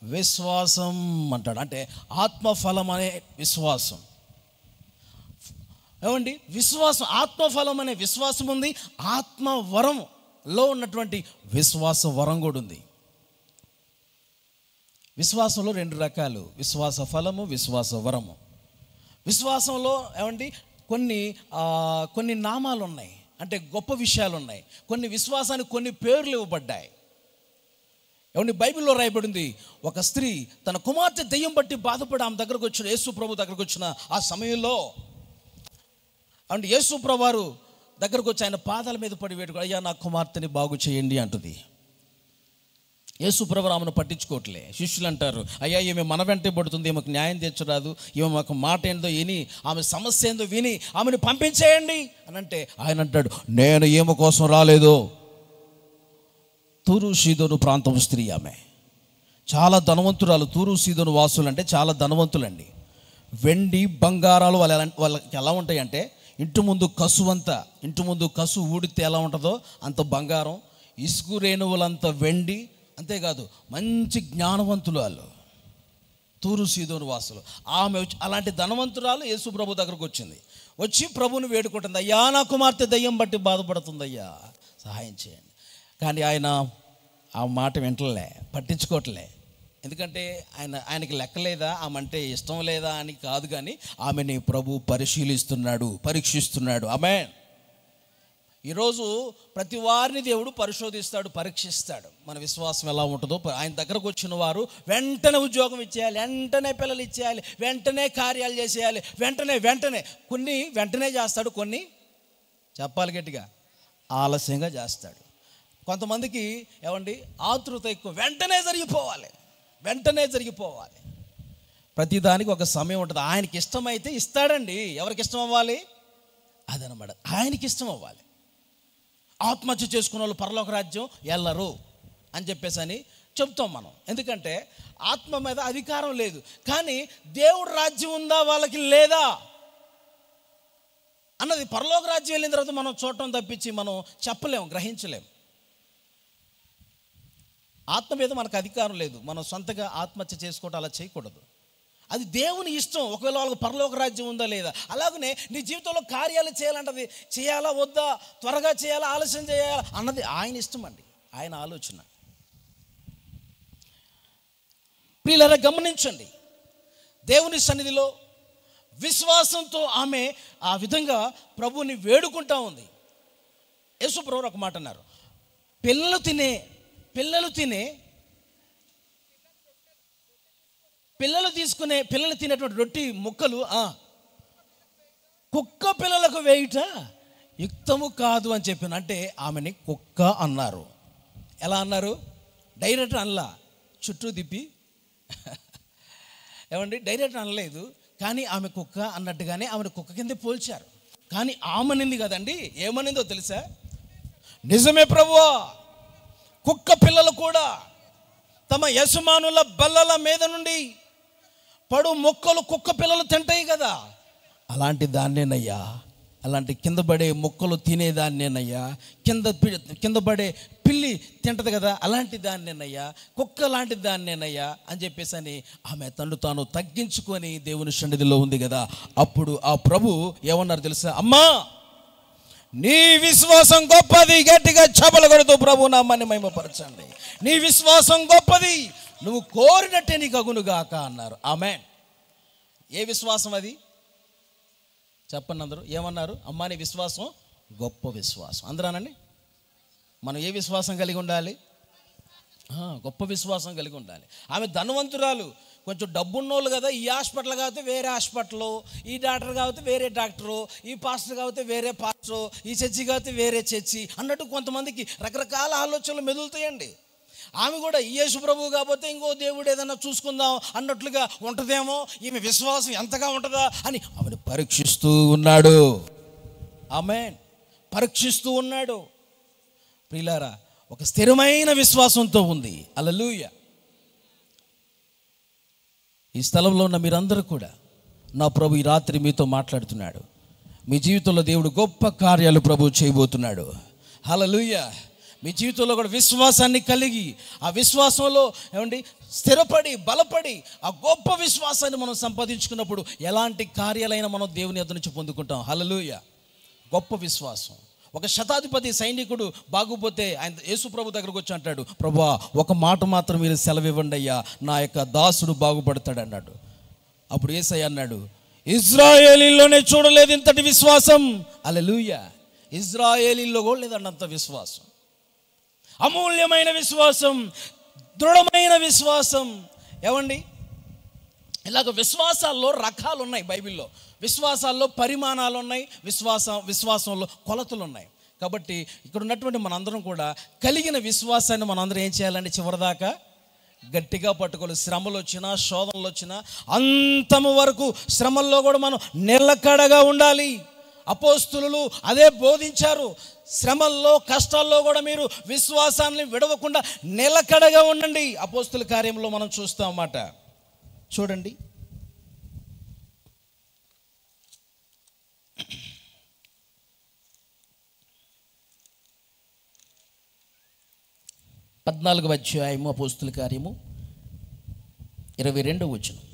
విశ్వాసం అంటాడు. అంటే ఆత్మఫలం అనే విశ్వాసం. ఏమండి విశ్వాసం, ఆత్మఫలం అనే విశ్వాసం ఉంది. ఆత్మవరంలో ఉన్నటువంటి విశ్వాస వరం కూడా ఉంది. విశ్వాసంలో 2 రకాలు, విశ్వాస ఫలము, విశ్వాస వరము. విశ్వాసంలో ఏమండి కొన్ని నామాలు ఉన్నాయి, అంటే గొప్ప విషయాలు ఉన్నాయి. కొన్ని విశ్వాసానికి కొన్ని పేర్లు ఇవ్వబడ్డాయి. ఏమండి, బైబిల్లో రాయబడింది, ఒక స్త్రీ తన కుమార్తె దెయ్యం బట్టి బాధపడి ఆమె దగ్గరకు వచ్చిన, యేసు ప్రభు దగ్గరకు వచ్చిన ఆ సమయంలో అంటే యేసు ప్రభు వారు దగ్గరకు వచ్చి ఆయన పాదాల మీద పడి వేడుకో, అయ్యా నా కుమార్తెని బాగు చేయండి అంటుంది. యేసు ప్రభు ఆమెను పట్టించుకోవట్లే. శిష్యులు అంటారు, అయ్యా ఈమె మన వెంటే పడుతుంది, ఈమెకు న్యాయం తెచ్చరాదు, ఈమె మాకు మాట ఏందో విని, ఆమె సమస్య ఏందో విని ఆమెను పంపించేయండి అని అంటే ఆయన అంటాడు, నేను ఈమె కోసం రాలేదు. తూరు సీదోను ప్రాంతం స్త్రీ, ఆమె చాలా ధనవంతురాలు. తూరు సీదోను వాసులు అంటే చాలా ధనవంతులండి. వెండి బంగారాలు వాళ్ళకి ఎలా ఉంటాయంటే, ఇంటి ముందు కసు ఊడితే ఎలా ఉంటుందో అంత బంగారం, ఇసుకు రేణువులంత వెండి, అంతేకాదు మంచి జ్ఞానవంతులు వాళ్ళు, తూరు సీదోను వాసులు. ఆమె అలాంటి ధనవంతురాలు యేసు ప్రభు దగ్గరకు వచ్చి ప్రభుని వేడుకుంటుంది, అయ్యా నా కుమార్తె దయ్యం బట్టి బాధపడుతుంది, అయ్యా సహాయం చేయండి. కానీ ఆయన ఆ మాట వింటలే, పట్టించుకోవట్లే. ఎందుకంటే ఆయనకి లెక్కలేదా, ఆమె అంటే ఇష్టం లేదా అని కాదు, కానీ ఆమెని ప్రభు పరీక్షిస్తున్నాడు. ఆమేన్. ఈరోజు ప్రతి వారిని దేవుడు పరిశోధిస్తాడు, పరీక్షిస్తాడు. మన విశ్వాసం ఎలా ఉంటుందో. ఆయన దగ్గరకు వచ్చిన వారు వెంటనే ఉద్యోగం ఇచ్చేయాలి, వెంటనే పిల్లలు ఇచ్చేయాలి, వెంటనే కార్యాలు చేసేయాలి, వెంటనే కొన్ని వెంటనే చేస్తాడు, కొన్ని చెప్పాలి గట్టిగా ఆలస్యంగా చేస్తాడు. కొంతమందికి ఏమండి ఆతృత ఎక్కువ, వెంటనే జరిగిపోవాలి. ప్రతిదానికి ఒక సమయం ఉంటుంది. ఆయనకి ఇష్టమైతే ఇస్తాడండి. ఎవరికి ఇష్టం అవ్వాలి? అదనమాట, ఆయనకి ఇష్టం అవ్వాలి. ఆత్మహత్య చేసుకున్న వాళ్ళు పరలోక రాజ్యం వెళ్ళరు అని చెప్పేసి అని చెప్తాం మనం. ఎందుకంటే ఆత్మ మీద అధికారం లేదు, కానీ దేవుడు రాజ్యం ఉందా వాళ్ళకి లేదా అన్నది పరలోక రాజ్యం వెళ్ళిన తర్వాత మనం చూడటం తప్పించి మనం చెప్పలేము, గ్రహించలేము. ఆత్మ మీద మనకు అధికారం లేదు, మనం సొంతగా ఆత్మహత్య చేసుకోవటం అలా చేయకూడదు. అది దేవుని ఇష్టం. ఒకవేళ వాళ్ళకి పరలోక రాజ్యం ఉందా లేదా. అలాగనే నీ జీవితంలో కార్యాలు చేయాలంటది, చేయాలా వద్దా, త్వరగా చేయాలా ఆలస్యం చేయాలా అన్నది ఆయన ఇష్టం అండి, ఆయన ఆలోచన. ప్రియులారా గమనించండి, దేవుని సన్నిధిలో విశ్వాసంతో ఆమె ఆ విధంగా ప్రభువుని వేడుకుంటా ఉంది. యేసు ప్రభువు ఒక మాట అన్నారు, పిల్లలు తినే పిల్లలు తినేటువంటి రొట్టి ముక్కలు కుక్క పిల్లలకు వేయుట యుక్తము కాదు అని చెప్పాను. అంటే ఆమెని కుక్క అన్నారు. ఎలా అన్నారు? డైరెక్ట్ అనలా, చుట్టూ తిప్పి ఏమండి డైరెక్ట్ అనలేదు, కానీ ఆమె కుక్క అన్నట్టుగానే ఆమెను కుక్క కింద పోల్చారు. కానీ ఆమెనింది కదండి, ఏమనిందో తెలుసా? నిజమే ప్రభువా, కుక్క పిల్లలు కూడా తమ యజమానుల బల్లల మీద నుండి పడు మొక్కలు కుక్క పిల్లలు తింటాయి కదా, అలాంటి దాన్నేనయ్యా, అలాంటి కింద పడే మొక్కలు తినేదాన్నేనయ్యా, కింద పడే పిల్లి తింటది కదా, అలాంటి దాన్నేనయ్యా, కుక్క లాంటి దాన్నేనయ్యా అని చెప్పేసి అని ఆమె తాను తగ్గించుకొని దేవుని సన్నిధిలో ఉంది కదా. అప్పుడు ఆ ప్రభు ఏమన్నారు తెలుసా? అమ్మా, నీ విశ్వాసం గొప్పది. గట్టిగా చపలు కొడుతూ ప్రభు నామాన్ని మహిమపరచండి. నీ విశ్వాసం గొప్పది, నువ్వు కోరినట్టే నీకు అగునుగాక అన్నారు. ఆమేన్. ఏ విశ్వాసం అది చెప్పండి అందరూ. ఏమన్నారు? అమ్మా నీ విశ్వాసం గొప్ప విశ్వాసం. అందరానండి, మనం ఏ విశ్వాసం కలిగి ఉండాలి? గొప్ప విశ్వాసం కలిగి ఉండాలి. ఆమె ధనవంతురాలు, కొంచెం డబ్బున్నోళ్ళు కదా. ఈ హాస్పిటల్ కాబట్టి వేరే హాస్పిటల్, ఈ డాక్టర్ కాబట్టి వేరే డాక్టరు, ఈ పాస్టర్ కాబట్టి వేరే పాస్టరు, ఈ చర్చి కాబట్టి వేరే చర్చి అన్నట్టు కొంతమందికి రకరకాల ఆలోచనలు మెదులుతాయండి. ఆమె కూడా ఈ యేసు ప్రభువు కాకపోతే ఇంకో దేవుడు ఏదైనా చూసుకుందాం అన్నట్లుగా ఉంటుందేమో, ఈమె విశ్వాసం ఎంతగా ఉంటుందా అని ఆమెను పరీక్షిస్తూ ఉన్నాడు. ఆమేన్. పరీక్షిస్తూ ఉన్నాడు. ప్రియులారా, ఒక స్థిరమైన విశ్వాసంతో ఉంది. హల్లెలూయా. ఈ స్థలంలో ఉన్న మీరందరూ కూడా నా ప్రభు ఈ రాత్రి మీతో మాట్లాడుతున్నాడు. మీ జీవితంలో దేవుడు గొప్ప కార్యాలు ప్రభు చేయబోతున్నాడు. హల్లెలూయా. మీ జీవితంలో కూడా విశ్వాసాన్ని కలిగి ఆ విశ్వాసంలో ఏమండి స్థిరపడి బలపడి ఆ గొప్ప విశ్వాసాన్ని మనం సంపాదించుకున్నప్పుడు ఎలాంటి కార్యాలైనా మనం దేవుని యొద్ద నుంచి పొందుకుంటాం. హల్లెలూయా. గొప్ప విశ్వాసం. ఒక శతాధిపతి సైనికుడు బాగుపోతే ఆయన యేసు ప్రభు దగ్గరకు వచ్చి అంటాడు, ప్రభువా ఒక మాట మాత్రం మీరు సెలవివ్వండి అయ్యా, నా యొక్క దాసుడు బాగుపడతాడు అన్నాడు. అప్పుడు యేసయ్య అన్నాడు, ఇజ్రాయేలీలోనే చూడలేదు ఇంతటి విశ్వాసం. హల్లెలూయా. ఇజ్రాయేలీలో కూడా లేదండి అంత విశ్వాసం. అమూల్యమైన విశ్వాసం, దృఢమైన విశ్వాసం. ఏమండి, ఇలాగ విశ్వాసాల్లో రకాలు ఉన్నాయి బైబిల్లో. విశ్వాసాల్లో పరిమాణాలు ఉన్నాయి, విశ్వాసంలో కొలతలు ఉన్నాయి. కాబట్టి ఇక్కడ ఉన్నటువంటి మనందరం కూడా కలిగిన విశ్వాసాన్ని మనందరం ఏం చేయాలంటే చివరిదాకా గట్టిగా పట్టుకోవాలి. శ్రమలు వచ్చినా, శోధనలు వచ్చినా, అంతము వరకు శ్రమల్లో కూడా మనం నిలకడగా ఉండాలి. అపోస్తులు అదే బోధించారు. శ్రమల్లో, కష్టాల్లో కూడా మీరు విశ్వాసాన్ని విడవకుండా నిలకడగా ఉండండి. అపోస్తుల కార్యంలో మనం చూస్తాం అన్నమాట. చూడండి, పద్నాలుగవ అధ్యాయము అపోస్తుల కార్యము 22వ వచనం.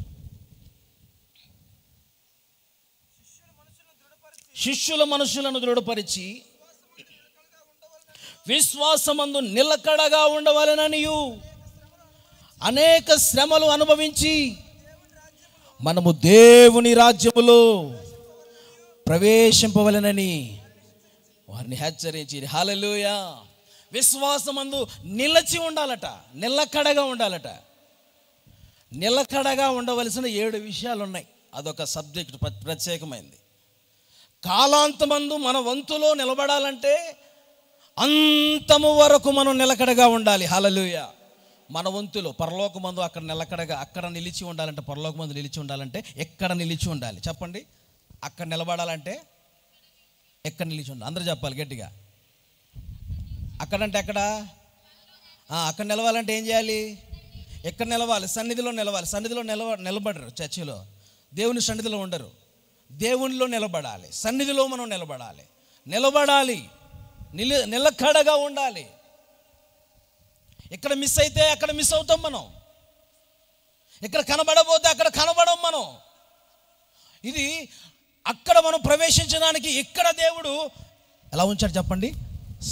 శిష్యుల మనసులను దృఢపరిచి విశ్వాసమందు నిలకడగా ఉండవలెననియు అనేక శ్రమలు అనుభవించి మనము దేవుని రాజ్యములో ప్రవేశింపవలెనని వారిని హెచ్చరించి. హల్లెలూయా. విశ్వాసమందు నిలిచి ఉండాలట, నిలకడగా ఉండాలట. నిలకడగా ఉండవలసిన 7 విషయాలు ఉన్నాయి. అదొక సబ్జెక్ట్ ప్రత్యేకమైంది. కాలాంతమందు మన వంతులో నిలబడాలంటే అంతము వరకు మనం నిలకడగా ఉండాలి. హల్లెలూయా. మన వంతులో పరలోకమందు అక్కడ నిలకడగా, అక్కడ నిలిచి ఉండాలంటే, పరలోకమందు నిలిచి ఉండాలంటే ఎక్కడ నిలిచి ఉండాలి చెప్పండి? అక్కడ నిలబడాలంటే ఎక్కడ నిలిచి ఉండాలి? అందరూ చెప్పాలి గట్టిగా. అక్కడంటే ఎక్కడ? అక్కడ నిలవాలంటే ఏం చేయాలి? ఎక్కడ నిలవాలి? సన్నిధిలో నిలవాలి. సన్నిధిలో నిలబడరు. చర్చిలో దేవుని సన్నిధిలో ఉండరు. దేవునిలో నిలబడాలి. సన్నిధిలో మనం నిలబడాలి. నిలకడగా ఉండాలి. ఇక్కడ మిస్ అయితే అక్కడ మిస్ అవుతాం మనం. ఇక్కడ కనబడబోతే అక్కడ కనబడం మనం. ఇది అక్కడ మనం ప్రవేశించడానికి ఇక్కడ దేవుడు ఎలా ఉంచాడు చెప్పండి?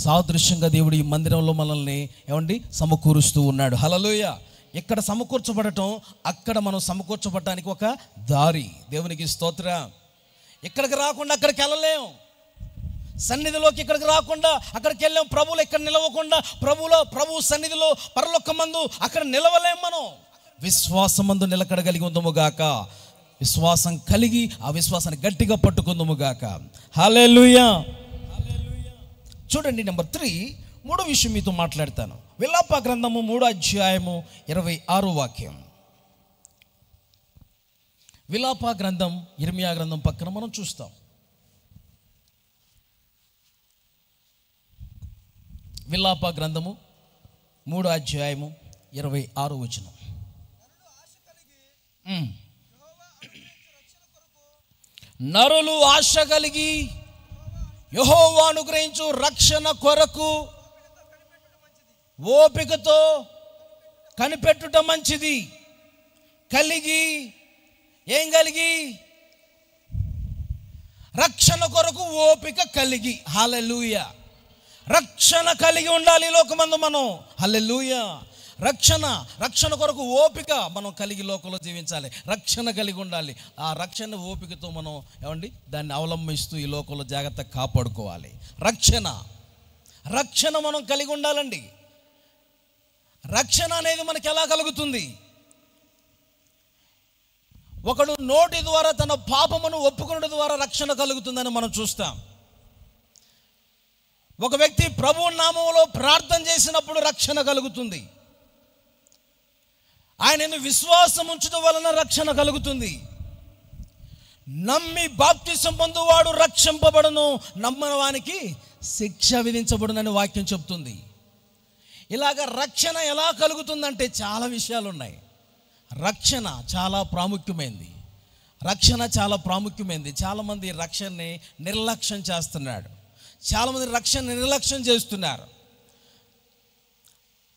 సాదృశ్యంగా దేవుడు ఈ మందిరంలో మనల్ని ఏమండి సమకూరుస్తూ ఉన్నాడు. హల్లెలూయా. ఇక్కడ సమకూర్చబడటం, అక్కడ మనం సమకూర్చబడటానికి ఒక దారి. దేవునికి స్తోత్రం. ఇక్కడికి రాకుండా అక్కడికి వెళ్ళలేం. సన్నిధిలోకి ఇక్కడికి రాకుండా అక్కడికి వెళ్ళాం. ప్రభువులో ఇక్కడ నిలవకుండా ప్రభు సన్నిధిలో పరలోకమందు అక్కడ నిలవలేం మనం. విశ్వాసమందు నిలకడగలిగి ఉందముగాక. విశ్వాసం కలిగి ఆ విశ్వాసాన్ని గట్టిగా పట్టుకుందముగాక. హల్లెలూయా. చూడండి, నెంబర్ 3, 3వ విషయం మీతో మాట్లాడతాను. విలాప గ్రంథము 3వ అధ్యాయము 26వ వాక్యం. విలాప గ్రంథం ఇర్మియా గ్రంథం పక్కన మనం చూస్తాం. విలాప గ్రంథము 3వ అధ్యాయము 26వ వచనం. నరులు ఆశ కలిగి యెహోవా అనుగ్రహించు రక్షణ కొరకు ఓపికతో కనిపెట్టుట మంచిది. కలిగి, ఏం కలిగి? రక్షణ కొరకు ఓపిక కలిగి. హల్లెలూయా. రక్షణ కలిగి ఉండాలి లోకమందు మనం. హల్లెలూయా. రక్షణ కొరకు ఓపిక మనం కలిగి లోకంలో జీవించాలి. రక్షణ కలిగి ఉండాలి. ఆ రక్షణ ఓపికతో మనం ఏమండి దాన్ని అవలంబిస్తూ ఈ లోకంలో జాగ్రత్తగా కాపాడుకోవాలి. రక్షణ మనం కలిగి ఉండాలండి. రక్షణ అనేది మనకి ఎలా కలుగుతుంది? ఒకడు నోటి ద్వారా తన పాపమును ఒప్పుకొనడం ద్వారా రక్షణ కలుగుతుందని మనం చూస్తాం. ఒక వ్యక్తి ప్రభువు నామములో ప్రార్థన చేసినప్పుడు రక్షణ కలుగుతుంది. ఆయనను విశ్వాసం ఉంచడం వలన రక్షణ కలుగుతుంది. నమ్మి బాప్తిసం పొందువాడు రక్షింపబడును, నమ్మని వానికి శిక్ష విధించబడునని వాక్యం చెప్తుంది. ఇలాగ రక్షణ ఎలా కలుగుతుందంటే చాలా విషయాలు ఉన్నాయి. రక్షణ చాలా ప్రాముఖ్యమైనది. చాలామంది రక్షణని నిర్లక్ష్యం చేస్తున్నాడు. చాలామంది రక్షణ నిర్లక్ష్యం చేస్తున్నారు.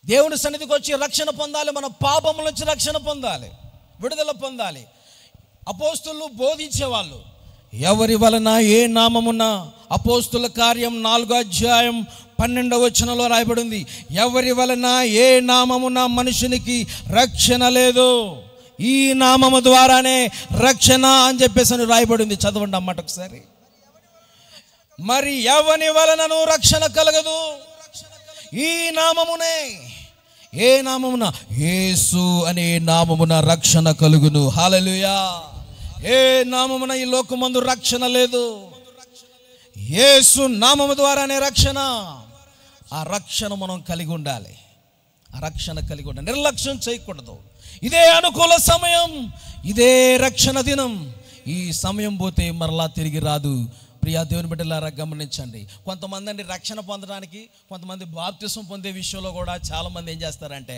దేవుని సన్నిధికి వచ్చి రక్షణ పొందాలి. మన పాపముల నుంచి రక్షణ పొందాలి, విడుదల పొందాలి. అపోస్తులు బోధించేవాళ్ళు ఎవరి వలన ఏ నామమున, అపోస్తుల కార్యం 4వ అధ్యాయం 12వ వచనంలో రాయబడింది, ఎవరి వలన ఏ నామమున మనుషునికి రక్షణ లేదు. ఈ నామము ద్వారానే రక్షణ అని చెప్పేసి రాయబడింది. చదవండి అన్నమాట ఒకసారి. మరి ఎవని వలనను రక్షణ కలగదు, ఈ నామమునే. ఏ నామమున? యేసు అనే నామమున రక్షణ కలుగును. హల్లెలూయా. ఏ నామమున ఈ లోకమందు రక్షణ లేదు, యేసు నామము ద్వారానే రక్షణ. ఆ రక్షణ మనం కలిగి ఉండాలి. ఆ రక్షణ కలిగి ఉండాలి, నిర్లక్ష్యం చేయకూడదు. ఇదే అనుకూల సమయం, ఇదే రక్షణ దినం. ఈ సమయం పోతే మరలా తిరిగి రాదు. ప్రియా దేవుని బిడ్డలారా గమనించండి. కొంతమంది అండి రక్షణ పొందడానికి, కొంతమంది బాప్తిసం పొందే విషయంలో కూడా చాలామంది ఏం చేస్తారంటే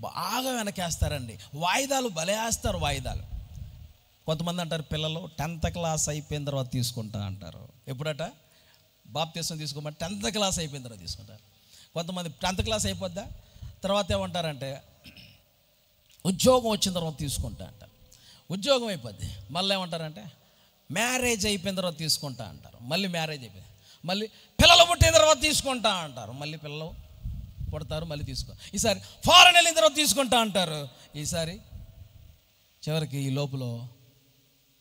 బాగా వెనకేస్తారండి. వాయిదాలు భలేస్తారు, వాయిదాలు. కొంతమంది అంటారు పిల్లలు 10th క్లాస్ అయిపోయిన తర్వాత తీసుకుంటా అంటారు. ఎప్పుడట? బాప్తిసం తీసుకోమంటే 10th క్లాస్ అయిపోయిన తర్వాత తీసుకుంటారు. కొంతమంది 10th క్లాస్ అయిపోద్దా, తర్వాత ఏమంటారంటే ఉద్యోగం వచ్చిన తర్వాత తీసుకుంటా అంటారు. ఉద్యోగం అయిపోద్ది, మళ్ళీ ఏమంటారంటే మ్యారేజ్ అయిపోయిన తర్వాత తీసుకుంటా అంటారు. మళ్ళీ మ్యారేజ్ అయిపోయింది, మళ్ళీ పిల్లలు పుట్టిన తర్వాత తీసుకుంటా అంటారు. మళ్ళీ పిల్లలు పుడతారు, మళ్ళీ ఈసారి ఫారెన్ వెళ్ళిన తర్వాత తీసుకుంటా అంటారు. ఈసారి చివరికి ఈ లోపల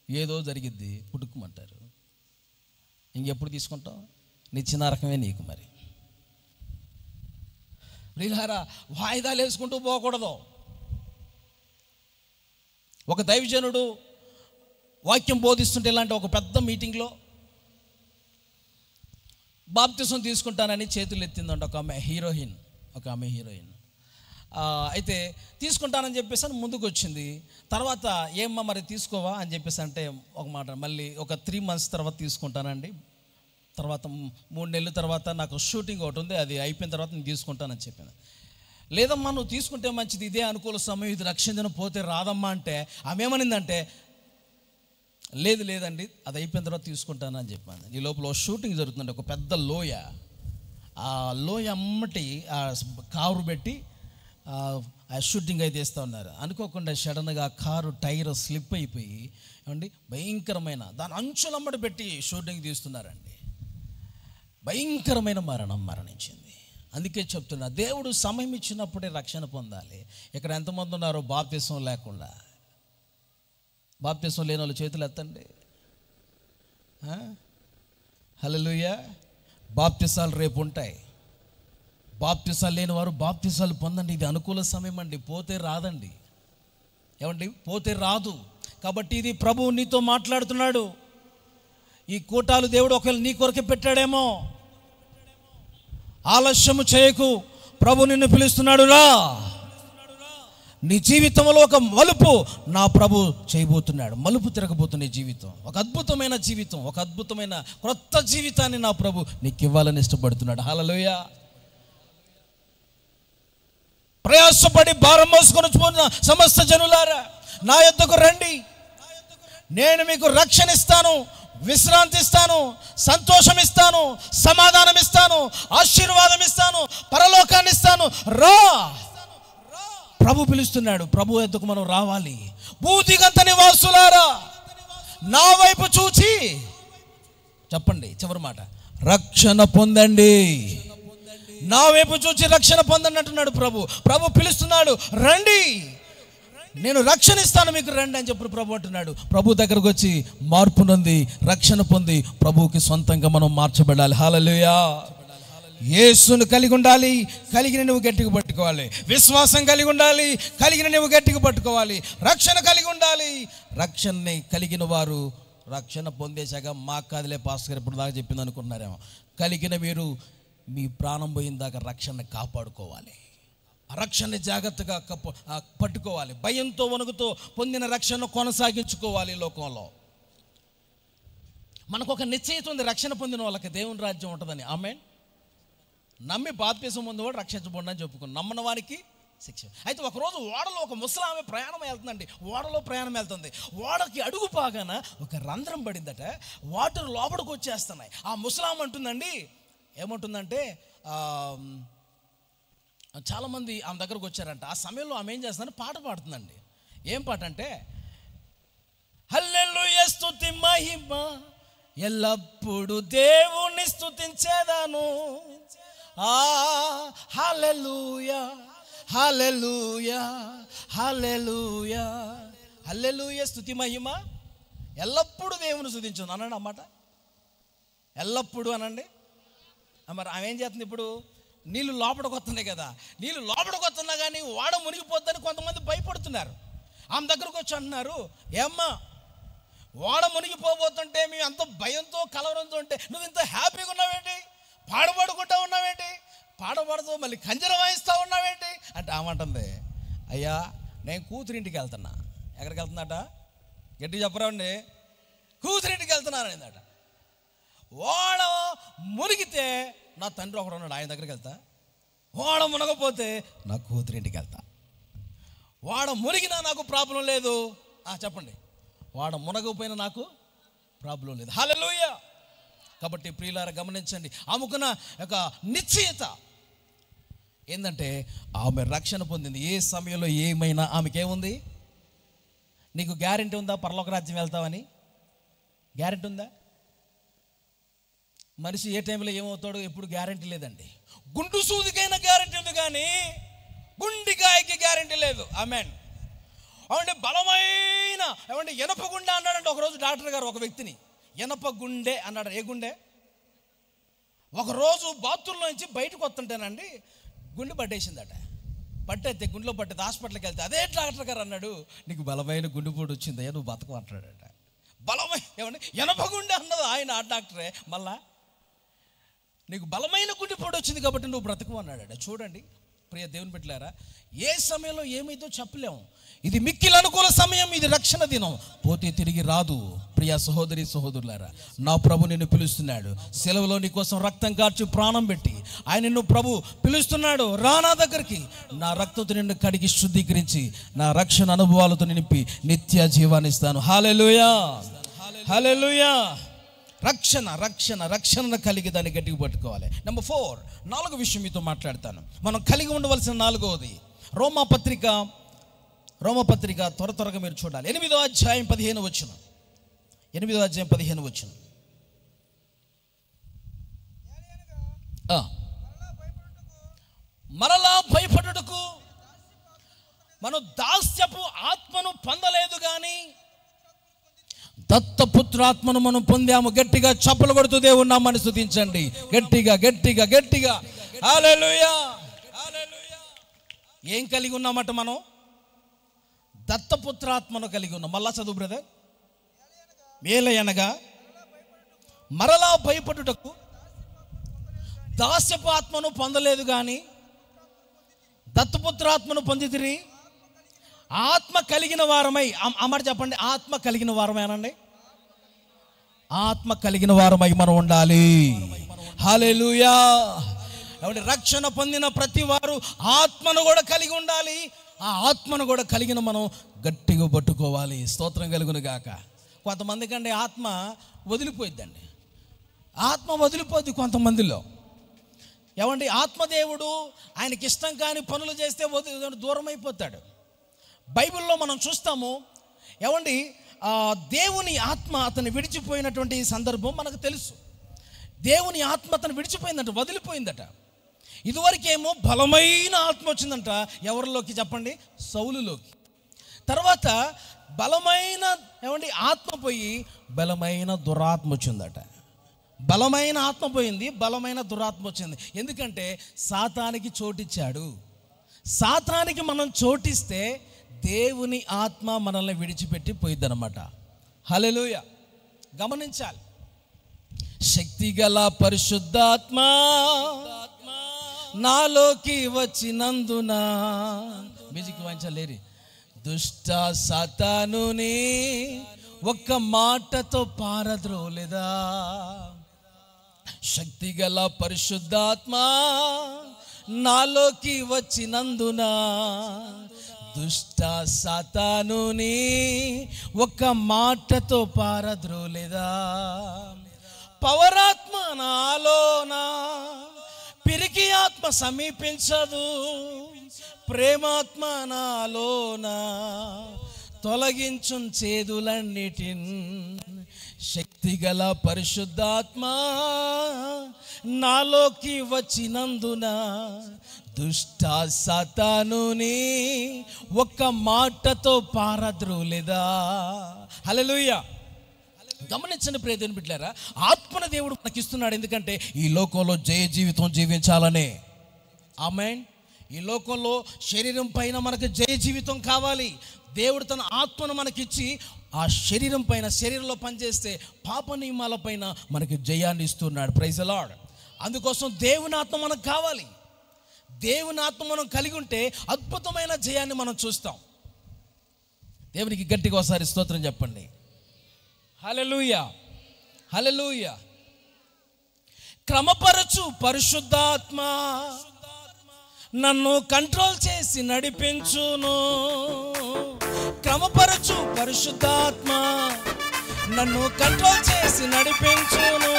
ఏదో జరిగిద్ది, పుట్టుకుమంటారు. ఇంకెప్పుడు తీసుకుంటావు? నిచ్చిన రకమే నీకు. మరి ప్రియులారా, వాయిదాలు వేసుకుంటూ పోకూడదు. ఒక దైవజనుడు వాక్యం బోధిస్తుంటే ఇలాంటి ఒక పెద్ద మీటింగ్లో బాప్తిసం తీసుకుంటానని చేతులు ఎత్తిందంట ఒక ఆమె హీరోయిన్. అయితే తీసుకుంటానని చెప్పేసి అని ముందుకు వచ్చింది. తర్వాత ఏమ్మా మరి తీసుకోవా అని చెప్పేసి అంటే ఒక మాట, మళ్ళీ ఒక 3 months తర్వాత తీసుకుంటానండి, తర్వాత 3 నెలల తర్వాత నాకు షూటింగ్ ఒకటి ఉంది, అది అయిపోయిన తర్వాత నేను తీసుకుంటానని చెప్పాను. లేదమ్మా నువ్వు తీసుకుంటే మంచిది, ఇదే అనుకూల సమయం, ఇది రక్షణ పోతే రాదమ్మా అంటే ఆమె ఏమనిందంటే లేదండి అది అయిపోయిన తర్వాత తీసుకుంటానని చెప్పాను. ఈ లోపల షూటింగ్ జరుగుతుందండి, ఒక పెద్ద లోయ. ఆ లోయ అమ్మటి ఆ కారు పెట్టి ఆ షూటింగ్ అయితే తీస్తూ ఉన్నారు. అనుకోకుండా సడన్గా ఆ కారు టైర్ స్లిప్ అయిపోయి ఏమండి భయంకరమైన దాని అంచులమ్మటి పెట్టి షూటింగ్ తీస్తున్నారండి. భయంకరమైన మరణించింది. అందుకే చెప్తున్నా, దేవుడు సమయం ఇచ్చినప్పుడే రక్షణ పొందాలి. ఇక్కడ ఎంతమంది ఉన్నారో బాప్తిసం లేకుండా? బాప్తిసం లేని వాళ్ళు చేతులు ఎత్తండి. హల్లెలూయా. బాప్తిసాలు రేపు ఉంటాయి. బాప్తిసాలు లేని వారు బాప్తిసాలు పొందండి. ఇది అనుకూల సమయం అండి, పోతే రాదండి. ఏమండి? పోతే రాదు. కాబట్టి ఇది ప్రభువు నీతో మాట్లాడుతున్నాడు. ఈ కూటాలు దేవుడు ఒకవేళ నీ కొరకే పెట్టాడేమో. ఆలస్యము చేయకు, ప్రభు నిన్ను పిలుస్తున్నాడు, రా. నీ జీవితంలో ఒక మలుపు నా ప్రభు చేయబోతున్నాడు. మలుపు తిరగబోతున్న జీవితం, ఒక అద్భుతమైన జీవితం, ఒక అద్భుతమైన క్రొత్త జీవితాన్ని నా ప్రభు నీకు ఇవ్వాలని ఇష్టపడుతున్నాడు. హల్లెలూయా. ప్రయాసపడి భారం మోసుకొని పోతున్న సమస్త జనులారా, నా యొద్దకు రండి, నేను మీకు రక్షణ ఇస్తాను, విశ్రాంతి ఇస్తాను, సంతోషం ఇస్తాను, సమాధానం ఇస్తాను, ఆశీర్వాదం ఇస్తాను, పరలోకాన్ని ఇస్తాను, రా. ప్రభు పిలుస్తున్నాడు. ప్రభు యొద్దకు మనం రావాలి. భూదిగంత నివాసులారా, నా వైపు చూచి చెప్పండి, చివరి మాట, రక్షణ పొందండి. నా వైపు చూచి రక్షణ పొందండి అంటున్నాడు ప్రభు. ప్రభు పిలుస్తున్నాడు, రండి, నేను రక్షణ ఇస్తాను మీకు, రండి అని చెప్పి ప్రభు అంటున్నాడు. ప్రభు దగ్గరకు వచ్చి మార్పు నొంది రక్షణ పొంది ప్రభువుకి సొంతంగా మనం మార్చబడాలి. హల్లెలూయా. యేసును కలిగి ఉండాలి, కలిగిన నువ్వు గట్టిగా పట్టుకోవాలి. విశ్వాసం కలిగి ఉండాలి, కలిగిన నువ్వు గట్టిగా పట్టుకోవాలి. రక్షణ కలిగి ఉండాలి. రక్షణని కలిగిన వారు రక్షణ పొందేశాక మాకు కాదులే పాస్టర్ గారు ఇప్పుడు దాకా చెప్పింది అనుకుంటున్నారేమో. కలిగిన మీరు మీ ప్రాణం పోయిన దాకా రక్షణని కాపాడుకోవాలి. రక్షణని జాగ్రత్తగా పట్టుకోవాలి. భయంతో వణుకుతో పొందిన రక్షణ కొనసాగించుకోవాలి. లోకంలో మనకు ఒక నిశ్చయిత ఉంది, రక్షణ పొందిన వాళ్ళకి దేవుని రాజ్యం ఉంటుందని. ఆమేన్. నమ్మి బాప్తిసం పొందేవాడు రక్షించబడి అని చెప్పుకుని, నమ్మని వారికి శిక్ష. అయితే ఒకరోజు ఓడలో ఒక ముసలామె ప్రయాణం వెళ్తుందండి. ఓడలో ప్రయాణం వెళ్తుంది. ఓడకి అడుగు పాగాన ఒక రంధ్రం పడిందట. వాటర్ లోపలికి వచ్చేస్తున్నాయి. ఆ ముసలామె అంటుందండి, ఏమంటుందంటే చాలామంది ఆమె దగ్గరకు వచ్చారంట. ఆ సమయంలో ఆమె ఏం చేస్తుందంటే పాట పాడుతుందండి. ఏం పాట అంటే, హల్లెలూయా స్తుతి మహిమ ఎల్లప్పుడు దేవుని స్తుతించేదాను, హల్లెలూయా హల్లెలూయా హల్లెలూయా హల్లెలూయా, స్తుతి మహిమ ఎల్లప్పుడూ దేవుని స్తుతించు అనండి అన్నమాట. ఎల్లప్పుడూ అనండి. మరి ఆమె ఏం చేస్తుంది? ఇప్పుడు నీళ్ళు లోపలికి వస్తున్నాయి కదా, నీళ్ళు లోపలికి వస్తున్నా కానీ వాడ మునిగిపోద్దని కొంతమంది భయపడుతున్నారు. ఆమె దగ్గరకు వచ్చి అంటున్నారు, ఏమ్మా వాడ మునిగిపోబోతుంటే మేము ఎంతో భయంతో కలవరంతో ఉంటే నువ్వు ఇంత హ్యాపీగా ఉన్నావేంటి? పాడబడుకుంటా ఉన్నావేంటి? పాడబడుతూ మళ్ళీ కంజర వాయిస్తూ ఉన్నావేంటి అంటే ఆమంటుంది, అయ్యా నేను కూతురింటికి వెళ్తున్నా. ఎక్కడికి వెళ్తుందట? గట్టి చెప్పరాండి. కూతురింటికి వెళ్తున్నాను అయిందట. వాడ మునిగితే నా తండ్రి ఒకడు ఉన్నాడు, ఆయన దగ్గరికి వెళ్తా. వాడ మునగపోతే నా కూతురింటికి వెళ్తా. వాడ మునిగినా నాకు ప్రాబ్లం లేదు. చెప్పండి, వాడ మునగపోయినా నాకు ప్రాబ్లం లేదు. హల్లెలూయా. కాబట్టి ప్రియులారా గమనించండి, ఆమెకున్న ఒక నిశ్చయత ఏంటంటే ఆమె రక్షణ పొందింది. ఏ సమయంలో ఏమైనా ఆమెకేముంది? నీకు గ్యారెంటీ ఉందా పరలోక రాజ్యం వెళ్తావని? గ్యారెంటీ ఉందా? మనిషి ఏ టైంలో ఏమవుతాడో ఎప్పుడు గ్యారెంటీ లేదండి. గుండు సూదికైనా గ్యారెంటీ ఉంది కానీ గుండికాయకి గ్యారెంటీ లేదు. ఆమెన్. అవునండి, బలమైన ఏమంటే ఎనప గుండె అన్నాడంటే ఒకరోజు డాక్టర్ గారు ఒక వ్యక్తిని ఎనప గుండె అన్నాడు. ఏ గుండె? ఒకరోజు బాత్రూంలో నుంచి బయటకు వస్తుంటేనండి గుండె పట్టేసిందట. పట్టేస్తే గుండెలో పట్టేది, హాస్పిటల్కి వెళ్తే అదే డాక్టర్ గారు అన్నాడు, నీకు బలమైన గుండెపోటు వచ్చిందయ్యా, నువ్వు బతకవు అంటాడట. బలమైన ఏమంటే ఎనప గుండె అన్నది ఆయన, ఆ డాక్టరే. మళ్ళా నీకు బలమైన గుండెపోటు వచ్చింది కాబట్టి నువ్వు బ్రతకవు అన్నాడట. చూడండి ప్రియ దేవుని బిడ్డలారా, ఏ సమయంలో ఏమైందో చెప్పలేము. ఇది మిక్కిలి అనుకూల సమయం, ఇది రక్షణ దినం, పోతే తిరిగి రాదు. ప్రియ సహోదరి సహోదరులారా, నా ప్రభు నిన్ను పిలుస్తున్నాడు. సెలవులో నీ కోసం రక్తం కార్చి ప్రాణం పెట్టి ఆయన నిన్ను ప్రభు పిలుస్తున్నాడు. రా నా దగ్గరికి, నా రక్తంతో నిన్ను కడిగి శుద్ధీకరించి నా రక్షణ అనుభవాలతో నింపి నిత్య జీవాన్ని ఇస్తాను. హల్లెలూయా, హల్లెలూయా. రక్షణ రక్షణ రక్షణ కలిగి దాన్ని గట్టిగా పట్టుకోవాలి. నెంబర్ 4, 4 విషయం మీతో మాట్లాడతాను. మనం కలిగి ఉండవలసిన 4వది రోమపత్రిక త్వరగా మీరు చూడాలి. 8వ అధ్యాయం 15వ వచనం. 8వ అధ్యాయం 15వ వచనం. మరలా భయపడుటకు మనం దాస్యపు ఆత్మను పొందలేదు కానీ దత్తపుత్రాత్మను మనం పొందాము. గట్టిగా చప్పలు కొడుతూ దేవుని నామమును స్తుతించండి. గట్టిగా గట్టిగా గట్టిగా హల్లెలూయా, హల్లెలూయా. ఏం కలిగి ఉన్నామట? మనం దత్తపుత్రాత్మను కలిగి ఉన్నాం. మళ్ళా చదువు బ్రదర్. ఏలయనగా మరలా భయపడుటకు దాస్యపు ఆత్మను పొందలేదు కానీ దత్తపుత్రాత్మను పొందితిరి. ఆత్మ కలిగిన వారమై, అమ్మట చెప్పండి, ఆత్మ కలిగిన వారమై అనండి. ఆత్మ కలిగిన వారమై మనం ఉండాలి. హల్లెలూయా. కాబట్టి రక్షణ పొందిన ప్రతి వారు ఆత్మను కూడా కలిగి ఉండాలి. ఆ ఆత్మను కూడా కలిగిన మనం గట్టిగా పట్టుకోవాలి. స్తోత్రం కలుగును గాక. కొంతమంది కంటే ఆత్మ వదిలిపోయిద్దండి. ఆత్మ వదిలిపోద్ది కొంతమందిలో. ఏమండి, ఆత్మదేవుడు ఆయనకి ఇష్టం కాని పనులు చేస్తే దూరం అయిపోతాడు. బైబిల్లో మనం చూస్తాము, ఏమండి, దేవుని ఆత్మ అతను విడిచిపోయినటువంటి సందర్భం మనకు తెలుసు. దేవుని ఆత్మ అతను విడిచిపోయిందంట, వదిలిపోయిందట. ఇదివరకేమో బలమైన ఆత్మ వచ్చిందంట. ఎవరిలోకి చెప్పండి? సౌలులోకి. తర్వాత బలమైన ఏమండి ఆత్మ పోయి బలమైన దురాత్మ వచ్చిందట. బలమైన ఆత్మ పోయింది, బలమైన దురాత్మ వచ్చింది. ఎందుకంటే సాతానికి చోటిచ్చాడు. సాతానికి మనం చోటిస్తే దేవుని ఆత్మ మనల్ని విడిచిపెట్టి పోయిద్దనమాట. హల్లెలూయా. గమనించాలి. శక్తిగల పరిశుద్ధాత్మ నాలోకి వచ్చినందున, మ్యూజిక్ వాయించలేరి, దుష్ట సాతానుని ఒక్క మాటతో పారద్రోలేదా. శక్తిగల పరిశుద్ధాత్మ నాలోకి వచ్చినందున దుష్ట సాతానుని ఒక్క మాటతో పారద్రోలేదా. పవరాత్మ నాలోన పిరికి ఆత్మ సమీపించదు. ప్రేమాత్మ నాలోన తొలగించు చేదులన్నిటిన్. శక్తిగల పరిశుద్ధాత్మ నాలోకి వచ్చినందున దుష్ట సాతానుని ఒక్క మాటతో పారద్రోలేదా. హల్లెలూయా. గమనించండి ప్రియమైన బిడ్డలారా, ఆత్మన దేవుడు మనకి ఇస్తున్నాడు. ఎందుకంటే ఈ లోకంలో జయ జీవితం జీవించాలనే. ఆమేన్. ఈ లోకంలో శరీరం పైన మనకు జయ జీవితం కావాలి. దేవుడు తన ఆత్మను మనకిచ్చి ఆ శరీరం పైన, శరీరంలో పనిచేస్తే పాప నియమాల పైన మనకి జయాన్ని ఇస్తున్నాడు. Praise the Lord. అందుకోసం దేవుని ఆత్మ మనకు కావాలి. దేవుని ఆత్మ మనం కలిగి ఉంటే అద్భుతమైన జయాన్ని మనం చూస్తాం. దేవునికి గట్టిగా ఒకసారి స్తోత్రం చెప్పండి. హల్లెలూయా, హల్లెలూయా. క్రమపరచు పరిశుద్ధాత్మ నన్ను కంట్రోల్ చేసి నడిపించును. క్రమపరచు పరిశుద్ధాత్మ నన్ను కంట్రోల్ చేసి నడిపించును.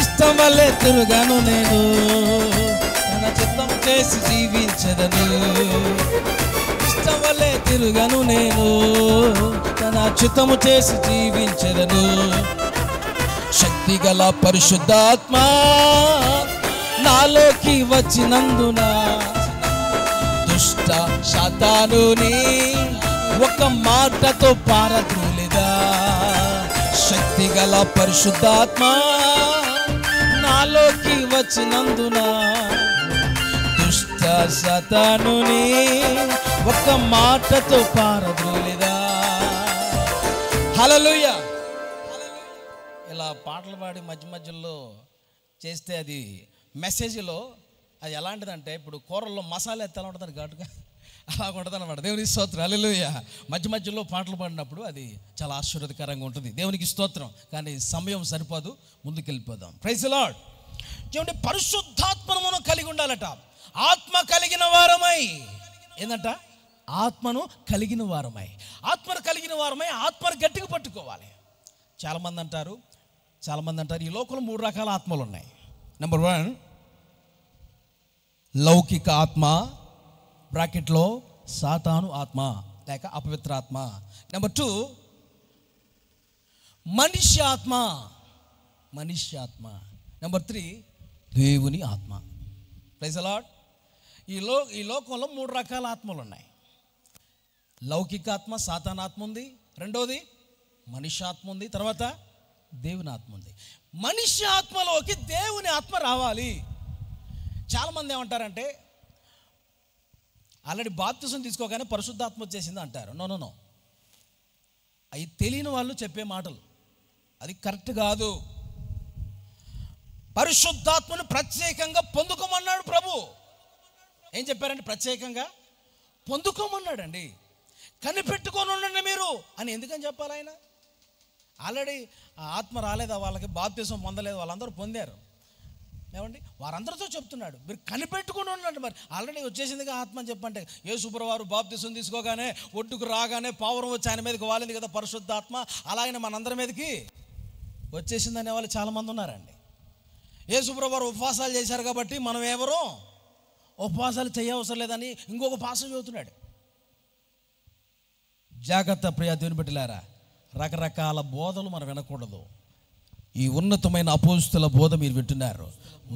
ఇష్టం వల్లే తిరుగాను నేను, నా చిత్తం చేసి జీవించదను. ఇష్టం వల్లే తిరుగాను నేను, నా చిత్తము చేసి జీవించదను. శక్తిగల పరిశుద్ధాత్మ నాలోకి వచ్చినందున దుష్ట సాతానుని ఒక మాటతో పారద్రోలేదా. శక్తిగల పరిశుద్ధాత్మ నాలోకి వచ్చినందున దుష్ట సాతానుని ఒక మాటతో పారద్రోలేదా. హల్లెలూయా. ఇలా పాటలు పాడి మధ్య మధ్యలో చేస్తే అది మెసేజ్లో అది ఎలాంటిదంటే, ఇప్పుడు కూరల్లో మసాలా ఎత్తలా ఉంటుంది ఘాటుగా, అలా ఉంటుంది అనమాట. దేవునికి స్తోత్రం. హల్లెలూయా. మధ్య మధ్యలో పాటలు పాడినప్పుడు అది చాలా ఆశీర్వాదకరంగా ఉంటుంది. దేవునికి స్తోత్రం. కానీ సమయం సరిపోదు, ముందుకెళ్ళిపోదాం. Praise the lord. చూడండి, పరిశుద్ధాత్మను మనం కలిగి ఉండాలట. ఆత్మ కలిగిన వారమై, ఏంటంట? ఆత్మను కలిగిన వారమై. ఆత్మను కలిగిన వారమై ఆత్మను గట్టిగా పట్టుకోవాలి. చాలామంది అంటారు ఈ లోకంలో 3 రకాల ఆత్మలు ఉన్నాయి. నెంబర్ 1 లౌకిక ఆత్మ, బ్రాకెట్లో సాతాను ఆత్మ లేక అపవిత్ర ఆత్మ. నెంబర్ 2 మనిష్యాత్మ. నెంబర్ 3 దేవుని ఆత్మ. Praise the Lord. ఈ లోకంలో 3 రకాల ఆత్మలు ఉన్నాయి. లౌకిక ఆత్మ, సాతాను ఆత్మ ఉంది. రెండోది మనిషాత్మ ఉంది. తర్వాత దేవుని ఆత్మ ఉంది. మనిషి ఆత్మలోకి దేవుని ఆత్మ రావాలి. చాలామంది ఏమంటారంటే, ఆల్రెడీ బాప్తిసం తీసుకోగానే పరిశుద్ధాత్మ వచ్చేసింది అంటారు. నో. అవి తెలియని వాళ్ళు చెప్పే మాటలు, అది కరెక్ట్ కాదు. పరిశుద్ధాత్మను ప్రత్యేకంగా పొందుకోమన్నాడు ప్రభు. ఏం చెప్పారంటే, ప్రత్యేకంగా పొందుకోమన్నాడండి. కనిపెట్టుకొని ఉండండి మీరు అని ఎందుకని చెప్పాలి ఆయన? ఆల్రెడీ ఆత్మ రాలేదా వాళ్ళకి, బాప్తిసం పొందలేదు, వాళ్ళందరూ పొందారు. ఏమండి, వారందరితో చెప్తున్నాడు మీరు కనిపెట్టుకుని ఉండండి. మరి ఆల్రెడీ వచ్చేసిందిగా ఆత్మ అని చెప్పంటే, యేసుప్రభువారు బాప్తిసం తీసుకోగానే ఒడ్డుకు రాగానే పావురం వచ్చి ఆయన మీదకి వాలింది కదా పరిశుద్ధాత్మ, అలాగనే మనందరి మీదకి వచ్చేసిందనే వాళ్ళు చాలామంది ఉన్నారండి. యేసుప్రభువారు ఉపవాసాలు చేశారు కాబట్టి మనం ఎవరు ఉపవాసాలు చేయవసరం లేదని ఇంకొక పాసం చదువుతున్నాడు. జాగ్రత్త ప్రియ దేవుని బిడ్డలారా, రకరకాల బోధలు మనం వినకూడదు. ఈ ఉన్నతమైన అపోస్తుల బోధ మీరు వింటున్నారు.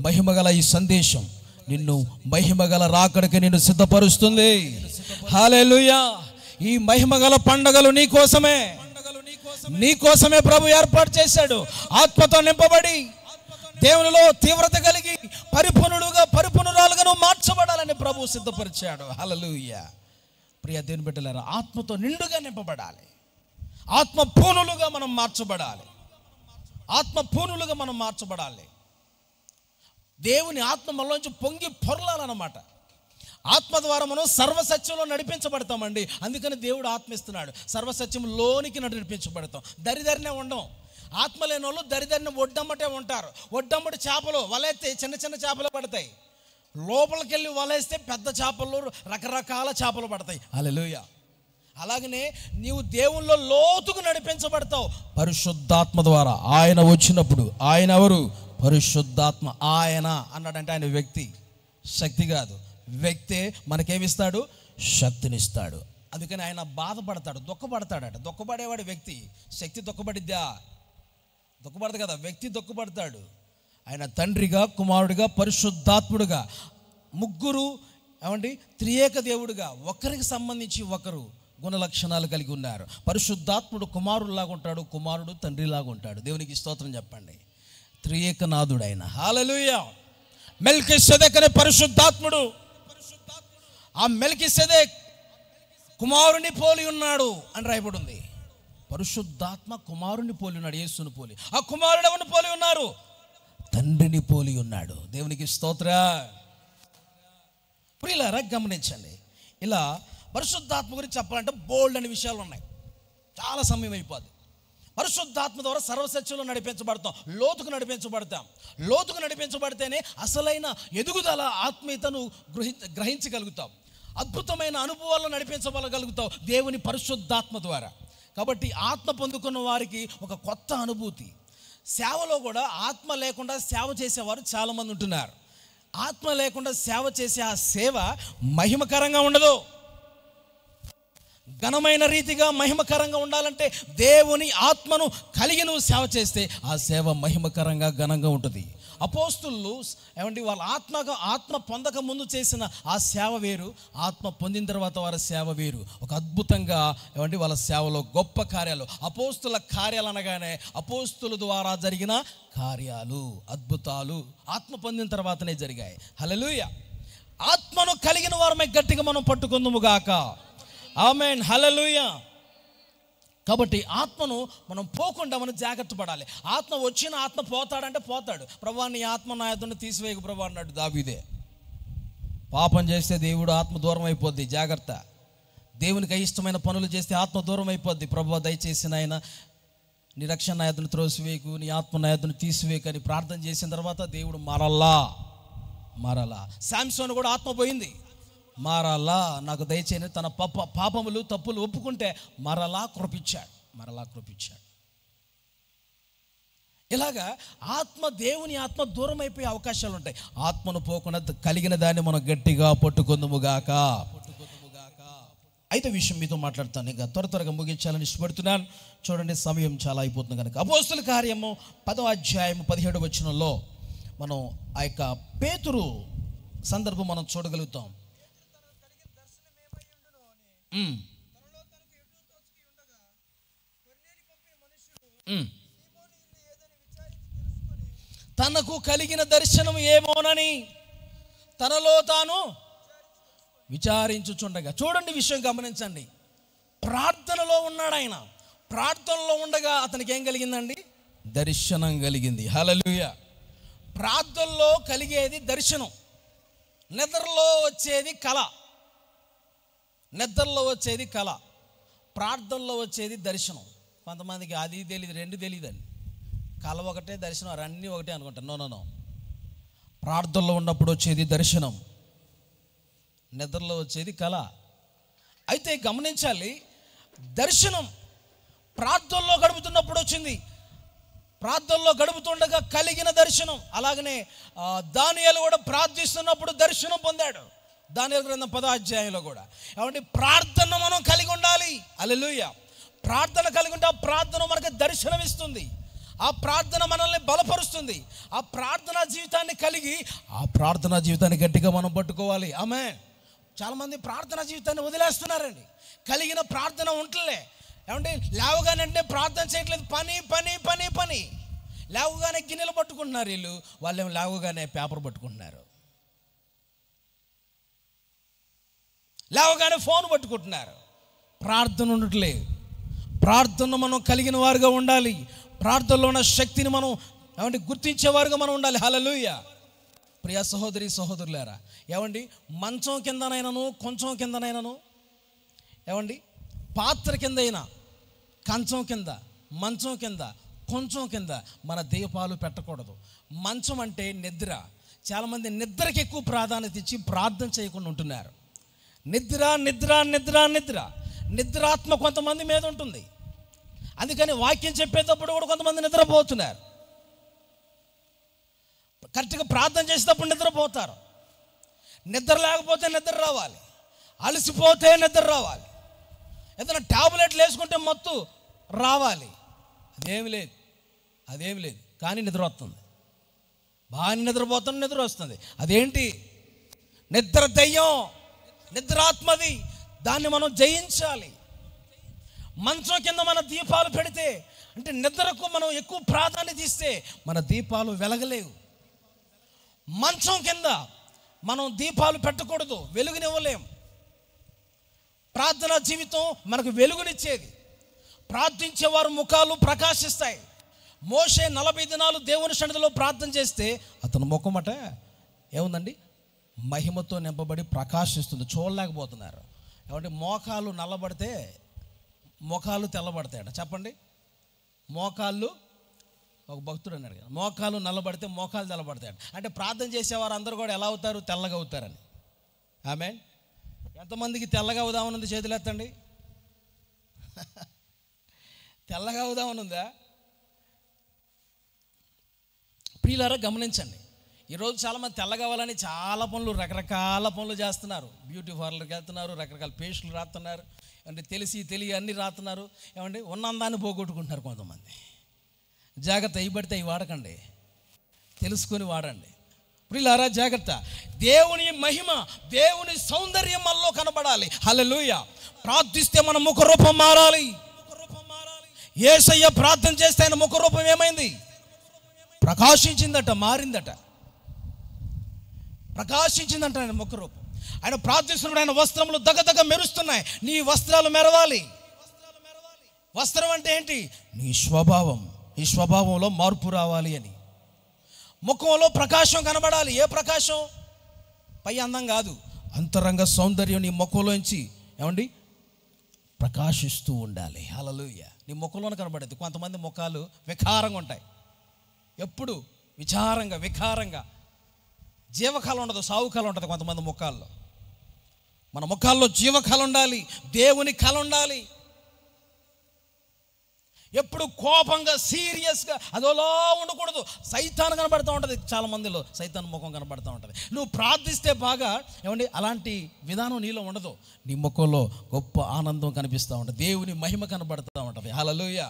మహిమగల ఈ సందేశం నిన్ను మహిమగల రాకడికి నిన్ను సిద్ధపరుస్తుంది. హల్లెలూయా. ఈ మహిమగల పండగలు నీకోసమే ప్రభు ఏర్పాటు చేశాడు. ఆత్మతో నింపబడి దేవునిలో తీవ్రత కలిగి పరిపూర్ణురాలుగా నువ్వు మార్చబడాలని ప్రభు సిద్ధపరిచాడు. హల్లెలూయా. ప్రియ దేవుని బిడ్డలారా, ఆత్మతో నిండుగా నింపబడాలి. ఆత్మ పూనులుగా మనం మార్చబడాలి. దేవుని ఆత్మ మనలోంచి పొంగి పొరలాలన్నమాట. ఆత్మ ద్వారా మనం సర్వసత్యంలో నడిపించబడతామండి. అందుకని దేవుడు ఆత్మ ఇస్తున్నాడు. సర్వసత్యంలోనికి నడిపించబడతాం. దరిదరినే ఉండం. ఆత్మ లేని వాళ్ళు దరిదరిని ఒడ్డమ్మటే ఉంటారు. ఒడ్డమ్మటి చేపలు వలేస్తే చిన్న చిన్న చేపలు పడతాయి. లోపలికి వెళ్ళి వలేస్తే పెద్ద చేపలు, రకరకాల చేపలు పడతాయి. హల్లెలూయా. అలాగనే నీవు దేవుల్లో లోతుకు నడిపించబడతావు పరిశుద్ధాత్మ ద్వారా. ఆయన వచ్చినప్పుడు, ఆయన ఎవరు? పరిశుద్ధాత్మ. ఆయన అన్నాడంటే ఆయన వ్యక్తి, శక్తి కాదు. వ్యక్తే మనకేమిస్తాడు? శక్తినిస్తాడు. అందుకని ఆయన బాధపడతాడు, దుఃఖపడతాడట. దుఃఖపడేవాడు వ్యక్తి. శక్తి దుఃఖపడిద్దా? దుఃఖపడదు కదా. వ్యక్తి దుఃఖపడతాడు. ఆయన తండ్రిగా, కుమారుడిగా, పరిశుద్ధాత్ముడుగా, ముగ్గురు త్రియేక దేవుడుగా ఒకరికి సంబంధించి ఒకరు గుణ లక్షణాలు కలిగి ఉన్నారు. పరిశుద్ధాత్ముడు కుమారుడిలాగా ఉంటాడు, కుమారుడు తండ్రిలాగా ఉంటాడు. దేవునికి స్తోత్రం చెప్పండి. త్రియేకనాథుడు ఆయన. హల్లెలూయా. మెల్కీసెదెక్ అనే పరిశుద్ధాత్ముడు, ఆ మెల్కీసెదెక్ కుమారుని పోలి ఉన్నాడు అని రాయబడి ఉంది. పరిశుద్ధాత్మ కుమారుని పోలి ఉన్నాడు, యేసుని పోలి. ఆ కుమారుడు ఎవరిని పోలి ఉన్నారు? తండ్రిని పోలి ఉన్నాడు. దేవునికి స్తోత్ర. ప్రియులారా గమనించండి, ఇలా పరిశుద్ధాత్మ గురించి చెప్పాలంటే బోల్డ్ అనే విషయాలు ఉన్నాయి. చాలా సమయం అయిపోద్ది. పరిశుద్ధాత్మ ద్వారా సర్వసత్యంలో నడిపించబడతాం, లోతుకు నడిపించబడతాం. లోతుకు నడిపించబడితేనే అసలైన ఎదుగుదల, ఆత్మీయతను గ్రహించగలుగుతాం. అద్భుతమైన అనుభవాలను నడిపించగలుగుతావు దేవుని పరిశుద్ధాత్మ ద్వారా. కాబట్టి ఆత్మ పొందుకున్న వారికి ఒక కొత్త అనుభూతి. సేవలో కూడా ఆత్మ లేకుండా సేవ చేసేవారు చాలామంది ఉంటున్నారు. ఆత్మ లేకుండా సేవ చేసే ఆ సేవ మహిమకరంగా ఉండదు. ఘనమైన రీతిగా మహిమకరంగా ఉండాలంటే దేవుని ఆత్మను కలిగి నువ్వు సేవ చేస్తే ఆ సేవ మహిమకరంగా ఘనంగా ఉంటుంది. అపోస్తులు వాళ్ళ ఆత్మ పొందక ముందు చేసిన ఆ సేవ వేరు, ఆత్మ పొందిన తర్వాత వారి సేవ వేరు. ఒక అద్భుతంగా వాళ్ళ సేవలో గొప్ప కార్యాలు, అపోస్తుల కార్యాలు అనగానే అపోస్తుల ద్వారా జరిగిన కార్యాలు, అద్భుతాలు ఆత్మ పొందిన తర్వాతనే జరిగాయి. హల్లెలూయా. ఆత్మను కలిగిన వారమే గట్టిగా మనం పట్టుకుందుము గాక. ఆమేన్. హల్లెలూయా. కాబట్టి ఆత్మను మనం పోకుండా మనం జాగ్రత్త పడాలి. ఆత్మ వచ్చిన ఆత్మ పోతాడంటే పోతాడు. ప్రభువా నీ ఆత్మ నా యొద్ద నుండి తీసివేయకు ప్రభువా అన్నాడు దావీదే. పాపం చేస్తే దేవుడు ఆత్మ దూరం అయిపోద్ది, జాగ్రత్త. దేవునికి అయిష్టమైన పనులు చేస్తే ఆత్మ దూరం అయిపోద్ది. ప్రభువా దయచేసి నాయన నీ రక్షణ నా యొద్ద నుండి త్రోసివేయకు, నీ ఆత్మ నా యొద్ద నుండి తీసివేయకు అని ప్రార్థన చేసిన తర్వాత దేవుడు మారాలా. శాంసోను కూడా ఆత్మ పోయింది, మారాలా నాకు దయచేయని తన పాపములు తప్పులు ఒప్పుకుంటే మరలా కృపించాడు. ఇలాగా దేవుని ఆత్మ దూరం అయిపోయే అవకాశాలు ఉంటాయి. ఆత్మను పోకుండా కలిగిన దాన్ని మనం గట్టిగా పట్టుకుందుముగాక. అయితే విషయం మీతో మాట్లాడుతాను, ఇంకా త్వరగా ముగించాలని ఇష్టపడుతున్నాను. చూడండి సమయం చాలా అయిపోతుంది కనుక అపోస్తుల కార్యము 10వ అధ్యాయం 17వ వచనంలో మనం ఆ యొక్క పేతురు సందర్భం మనం చూడగలుగుతాం. తనకు కలిగిన దర్శనం ఏమోనని తనలో తాను విచారించుచుండగా. చూడండి విషయం గమనించండి. ప్రార్థనలో ఉన్నాడు ఆయన. ప్రార్థనలో ఉండగా అతనికి ఏం కలిగిందండి? దర్శనం కలిగింది. హల్లెలూయా. ప్రార్థనలో కలిగేది దర్శనం, నిద్రలో వచ్చేది కళ, ప్రార్థనలో వచ్చేది దర్శనం. కొంతమందికి అది తెలియదు, రెండు తెలియదండి. కళ ఒకటే, దర్శనం అన్నీ ఒకటే అనుకుంటాను. నో. ప్రార్థనలో ఉన్నప్పుడు వచ్చేది దర్శనం, నిద్రలో వచ్చేది కళ. అయితే గమనించాలి, దర్శనం ప్రార్థనలో గడుపుతున్నప్పుడు వచ్చింది, ప్రార్థనలో గడుపుతుండగా కలిగిన దర్శనం. అలాగనే దానియేలు కూడా ప్రార్థిస్తున్నప్పుడు దర్శనం పొందాడు. దానియేలు గ్రంథం 10వ అధ్యాయంలో కూడా ప్రార్థన మనం కలిగి ఉండాలి. హల్లెలూయా. ప్రార్థన కలిగి ఉంటే ఆ ప్రార్థన మనకు దర్శనం ఇస్తుంది. ఆ ప్రార్థన మనల్ని బలపరుస్తుంది. ఆ ప్రార్థనా జీవితాన్ని కలిగి ఆ ప్రార్థనా జీవితాన్ని గట్టిగా మనం పట్టుకోవాలి. ఆమేన్. చాలామంది ప్రార్థనా జీవితాన్ని వదిలేస్తున్నారండి. కలిగిన ప్రార్థన ఉంటలే. లేవగానే అంటే ప్రార్థన చేయట్లేదు, పని. లేవగానే గిన్నెలు పట్టుకుంటున్నారు వీళ్ళు, వాళ్ళేమో లేవగానే పేపర్ పట్టుకుంటున్నారు, లేవగానే ఫోన్ పట్టుకుంటున్నారు. ప్రార్థన ఉండట్లేదు. ప్రార్థన మనం కలిగిన వారుగా ఉండాలి. ప్రార్థనలో ఉన్న శక్తిని మనం గుర్తించేవారుగా మనం ఉండాలి. హల్లెలూయా. ప్రియ సహోదరి సహోదరులారా, మంచం కిందనైనాను, కొంచెం కిందనైనాను, పాత్ర కింద అయినా, కంచం కింద, మంచం కింద, కొంచెం కింద మన దీపాలు పెట్టకూడదు. మంచం అంటే నిద్ర. చాలామంది నిద్రకి ఎక్కువ ప్రాధాన్యత ఇచ్చి ప్రార్థన చేయకుండా ఉంటున్నారు. నిద్రాత్మ కొంతమంది మీద ఉంటుంది. అందుకని వాక్యం చెప్పేటప్పుడు కూడా కొంతమంది నిద్రపోతున్నారు. కరెక్ట్గా ప్రార్థన చేసేటప్పుడు నిద్రపోతారు. నిద్ర లేకపోతే నిద్ర రావాలి, అలసిపోతే నిద్ర రావాలి, ఏదైనా టాబ్లెట్లు వేసుకుంటే మత్తు రావాలి. అదేమి లేదు కానీ నిద్ర వస్తుంది. బాగా నిద్రపోతాను, నిద్ర వస్తుంది. అదేంటి? నిద్ర దయ్యం, నిద్రాత్మది. దాన్ని మనం జయించాలి. మంచం కింద మన దీపాలు పెడితే, అంటే నిద్రకు మనం ఎక్కువ ప్రాధాన్యత ఇస్తే మన దీపాలు వెలగలేవు. మంచం కింద మనం దీపాలు పెట్టకూడదు, వెలుగునివ్వలేం. ప్రార్థనా జీవితం మనకు వెలుగునిచ్చేది. ప్రార్థించేవారు ముఖాలు ప్రకాశిస్తాయి. మోషే 40 దినాలు దేవుని సన్నిధిలో ప్రార్థన చేస్తే అతని ముఖమట ఏముందండి? మహిమతో నింపబడి ప్రకాశిస్తుంది. చూడలేకపోతున్నారు. ఏమంటే మోకాలు నల్లబడితే ముఖాలు తెల్లబడతాయట. చెప్పండి. మోకాళ్ళు, ఒక భక్తుడు అన్నాడు కదా, మోకాలు నల్లబడితే మోకాలు తెల్లబడతాయట. అంటే ప్రార్థన చేసేవారు అందరూ కూడా ఎలా అవుతారు? తెల్లగా అవుతారని. ఆమేన్. ఎంతమందికి తెల్లగా అవుదామనుంది? చేతులు ఎత్తండి. తెల్లగా అవుదామనుందా? ప్రియులారా గమనించండి. ఈరోజు చాలామంది తెల్లగా అవ్వాలని చాలా పనులు, రకరకాల పనులు చేస్తున్నారు. బ్యూటీ పార్లర్కి వెళ్తున్నారు, రకరకాల పేస్టులు రాస్తున్నారు, అంటే తెలియ అన్నీ రాస్తున్నారు. ఏమండి? ఉన్న అందాన్ని పోగొట్టుకుంటున్నారు కొంతమంది. జాగ్రత్త, అవి పడితే అవి వాడకండి, తెలుసుకొని వాడండి. ప్రియులారా జాగ్రత్త. దేవుని మహిమ, దేవుని సౌందర్యం మనలో కనబడాలి. హల్లెలూయా. ప్రార్థిస్తే మన ముఖరూపం మారాలి. యేసయ్య ప్రార్థన చేస్తే ఆయన ముఖరూపం ఏమైంది? ప్రకాశించిందట, మారిందట, ప్రకాశించిందంట ఆయన ముఖరూపం. ఆయన ప్రార్థిస్తున్నప్పుడు ఆయన వస్త్రములు దగదగ మెరుస్తున్నాయి. నీ వస్త్రాలు మెరవాలి. వస్త్రం అంటే ఏంటి? నీ స్వభావం. ఈ స్వభావంలో మార్పు రావాలి అని. ముఖంలో ప్రకాశం కనబడాలి. ఏ ప్రకాశం? పై అందం కాదు, అంతరంగ సౌందర్యం నీ ముఖంలోంచి ఏమండి ప్రకాశిస్తూ ఉండాలి. హల్లెలూయా. నీ ముఖంలోనే కనబడేది. కొంతమంది ముఖాలు వికారంగా ఉంటాయి, ఎప్పుడు విచారంగా, వికారంగా. జీవకాలం ఉండదు, సావుకాలం ఉంటుంది కొంతమంది ముఖాల్లో. మన ముఖాల్లో జీవకళ ఉండాలి, దేవుని కళ ఉండాలి. ఎప్పుడు కోపంగా, సీరియస్గా అదోలా ఉండకూడదు. సైతాన్ కనబడుతూ ఉంటుంది చాలా మందిలో, సైతాన్ ముఖం కనబడుతూ ఉంటుంది. నువ్వు ప్రార్థిస్తే బాగా ఏమండి అలాంటి విధానం నీలో ఉండదు. నీ ముఖంలో గొప్ప ఆనందం కనిపిస్తూ ఉంటుంది, దేవుని మహిమ కనబడుతూ ఉంటుంది. హల్లెలూయా.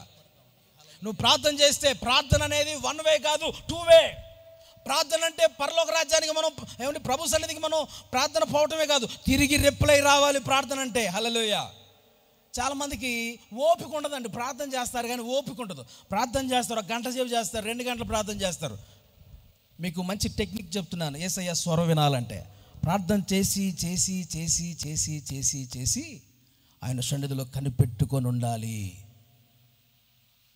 నువ్వు ప్రార్థన చేస్తే, ప్రార్థన అనేది 1 వే కాదు, 2 వే. ప్రార్థన అంటే పరలోక రాజ్యానికి మనం ఏమంటే ప్రభు సన్నిధికి మనం ప్రార్థన పోవటమే కాదు, తిరిగి రిప్లై రావాలి ప్రార్థన అంటే. హల్లెలూయా. చాలామందికి ఓపిక ఉండదండి. ప్రార్థన చేస్తారు కానీ ఓపిక ఉండదు. ప్రార్థన చేస్తారు, 1 గంట సేపు చేస్తారు, 2 గంటలు ప్రార్థన చేస్తారు. మీకు మంచి టెక్నిక్ చెప్తున్నాను. యేసయ్య స్వరం వినాలంటే ప్రార్థన చేసి చేసి చేసి చేసి చేసి చేసి ఆయన సన్నిధిలో కనిపెట్టుకొని ఉండాలి.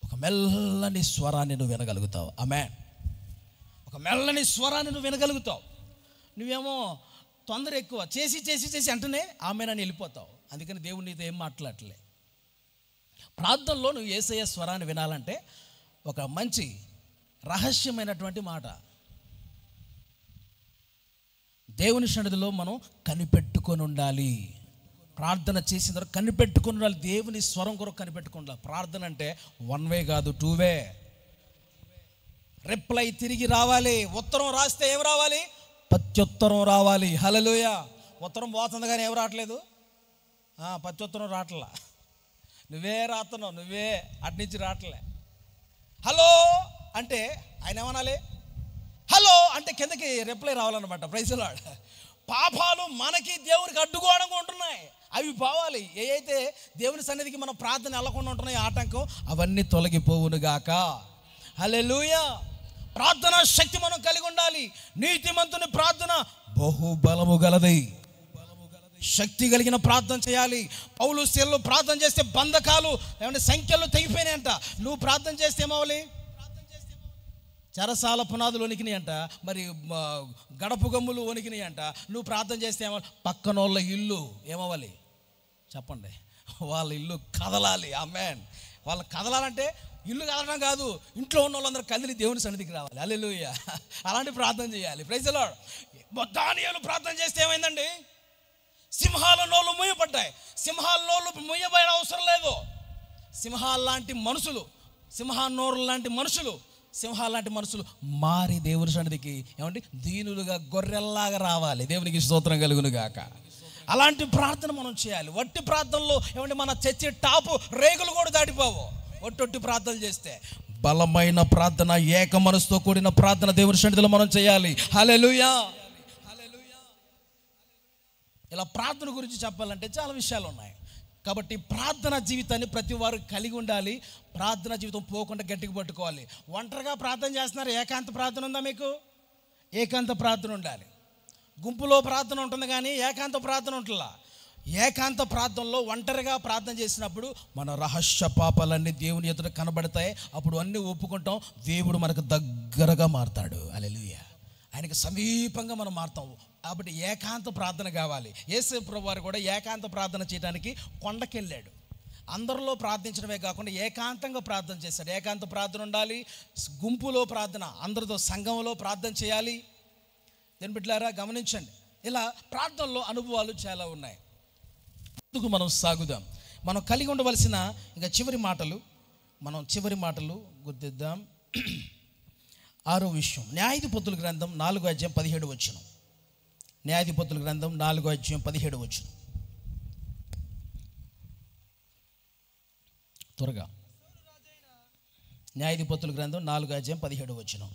ఒక మెల్లని స్వరాన్ని నువ్వు వినగలుగుతావు. ఆమేన్. ఒక మెల్లని స్వరాన్ని నువ్వు వినగలుగుతావు. నువ్వేమో తొందర ఎక్కువ చేసి చేసి చేసి అంటేనే ఆమేనని వెళ్ళిపోతావు. అందుకని దేవుడు నీతో ఏం మాట్లాడలే. ప్రార్థనలో నువ్వు యేసయ్య స్వరాన్ని వినాలంటే ఒక మంచి రహస్యమైనటువంటి మాట. దేవుని సన్నిధిలో మనం కనిపెట్టుకొని ఉండాలి. ప్రార్థన చేసిన తర్వాత కనిపెట్టుకొని ఉండాలి. దేవుని స్వరం కొరకు కనిపెట్టుకొని ఉండాలి. ప్రార్థన అంటే 1 వే కాదు, 2 వే. రిప్లై తిరిగి రావాలి. ఉత్తరం రాస్తే ఏం రావాలి? ప్రత్యుత్తరం రావాలి. హల్లెలూయా. ఉత్తరం పోతుంది కానీ ఏం రావట్లేదు, ప్రత్యుత్తరం రావట్లా. నువ్వే రాస్తున్నావు, నువ్వే అటు నుంచి రావట్లే. హలో అంటే ఆయన ఏమనాలి? హలో అంటే కిందకి రిప్లై రావాలన్నమాట. Praise the Lord. పాపాలు మనకి దేవునికి అడ్డుకోవడంగా ఉంటున్నాయి, అవి పోవాలి. ఏ అయితే దేవుని సన్నిధికి మనం ప్రార్థన వెళ్ళకుండా ఉంటున్నాయి ఆటంకం, అవన్నీ తొలగిపోవునుగాక. హల్లెలూయా. ప్రార్థన శక్తి మనం కలిగి ఉండాలి. నీతిమంతుని ప్రార్థన బహుబలము గలది. శక్తి కలిగిన ప్రార్థన చేయాలి. పౌలు శీలలు ప్రార్థన చేస్తే బంధకాలు ఏమంటే సంఖ్యలు తెగిపోయినాయంట. నువ్వు ప్రార్థన చేస్తే ఏమవ్వాలి? చెరసాల పునాదులు వణికినాయి అంట, మరి గడప గమ్ములు వణికినాయి అంట. నువ్వు ప్రార్థన చేస్తే ఏమవ్వాలి? పక్కన వాళ్ళ ఇల్లు ఏమవ్వాలి చెప్పండి? వాళ్ళ ఇల్లు కదలాలి. ఆమేన్. వాళ్ళు కదలాలంటే ఇల్లు కదలడం కాదు, ఇంట్లో ఉన్న వాళ్ళందరూ కదిలి దేవుని సన్నిధికి రావాలి. హల్లెలూయా. అలాంటి ప్రార్థన చేయాలి. Praise the Lord. దానియేలు ప్రార్థన చేస్తే ఏమైందండి? సింహాల నోళ్ళు మూయబడ్డాయి. సింహాల నోళ్ళు మూయబడిన అవసరం లేదు. సింహాల లాంటి మనుషులు, సింహాన్నోరు లాంటి మనుషులు, సింహాల లాంటి మనుషులు మారి దేవుని సన్నిధికి ఏమంటే దీనులుగా గొర్రెల్లాగా రావాలి. దేవునికి స్తోత్రం కలుగును గాక. అలాంటి ప్రార్థన మనం చేయాలి. వట్టి ప్రార్థనలో ఏమంటే మన చర్చి టాపు రేగులు కూడా దాటిపోవు. ఒట్టొట్టి ప్రార్థనలు చేస్తే బలమైన ప్రార్థన, ఏక మనసుతో కూడిన ప్రార్థన దేవుని సన్నిధిలో మనం చేయాలి. హల్లెలూయా. ఇలా ప్రార్థన గురించి చెప్పాలంటే చాలా విషయాలు ఉన్నాయి. కాబట్టి ప్రార్థన జీవితాన్ని ప్రతి వారు కలిగి ఉండాలి. ప్రార్థన జీవితం పోకుండా గట్టిగా పట్టుకోవాలి. ఒంటరిగా ప్రార్థన చేస్తున్నారు, ఏకాంత ప్రార్థన ఉందా మీకు? ఏకాంత ప్రార్థన ఉండాలి. గుంపులో ప్రార్థన ఉంటుంది కానీ ఏకాంత ప్రార్థన ఉంటుందా? ఏకాంత ప్రార్థనలో ఒంటరిగా ప్రార్థన చేసినప్పుడు మన రహస్య పాపాలన్నీ దేవుని ఎదుట కనబడతాయి. అప్పుడు అన్నీ ఒప్పుకుంటాం, దేవుడు మనకు దగ్గరగా మారతాడు. హల్లెలూయా. ఆయనకు సమీపంగా మనం మారుతాం. కాబట్టి ఏకాంత ప్రార్థన కావాలి. యేసు ప్రభువు వారు కూడా ఏకాంత ప్రార్థన చేయడానికి కొండకి వెళ్ళాడు. అందరిలో ప్రార్థించడమే కాకుండా ఏకాంతంగా ప్రార్థన చేశాడు. ఏకాంత ప్రార్థన ఉండాలి. గుంపులో ప్రార్థన, అందరితో సంఘంలో ప్రార్థన చేయాలి. దేని బిడ్డలారా గమనించండి, ఇలా ప్రార్థనలో అనుభవాలు చాలా ఉన్నాయి. ముందుకు మనం సాగుదాం. మనం కలిగి ఉండవలసిన ఇంకా చివరి మాటలు గుర్తిద్దాం. 6వ విషయం, న్యాయాధిపతుల గ్రంథం 4వ అధ్యాయం 17వ వచనం. న్యాయాధిపతుల గ్రంథం 4వ అధ్యాయం 17వ వచనం. త్వరగా. న్యాయాధిపతుల గ్రంథం 4వ అధ్యాయం 17వ వచనం.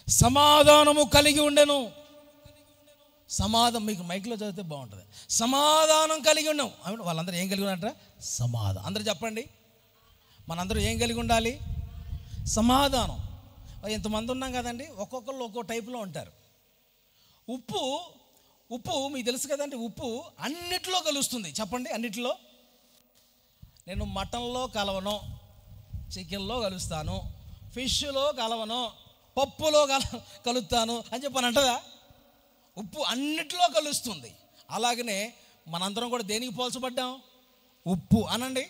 సమాధానము కలిగి ఉండెను. సమాధానం, మీకు మైక్లో చదివితే బాగుంటుంది. సమాధానం కలిగి ఉన్నాం. అవును, వాళ్ళందరూ ఏం కలిగి ఉన్నారంట? సమాధానం. అందరూ చెప్పండి, మనందరూ ఏం కలిగి ఉండాలి? సమాధానం. ఇంతమంది ఉన్నాం కదండి, ఒక్కొక్కళ్ళు ఒక్కో టైపులో ఉంటారు. ఉప్పు మీకు తెలుసు కదండి, ఉప్పు అన్నిట్లో కలుస్తుంది. చెప్పండి, అన్నిట్లో. నేను మటన్లో కలవను, చికెన్లో కలుస్తాను, ఫిష్లో కలవను, పప్పులో కలుస్తాను అని చెప్పని అంటదా? ఉప్పు అన్నిట్లో కలుస్తుంది. అలాగనే మనందరం కూడా దేనికి పోల్చబడ్డాం? ఉప్పు అనండి.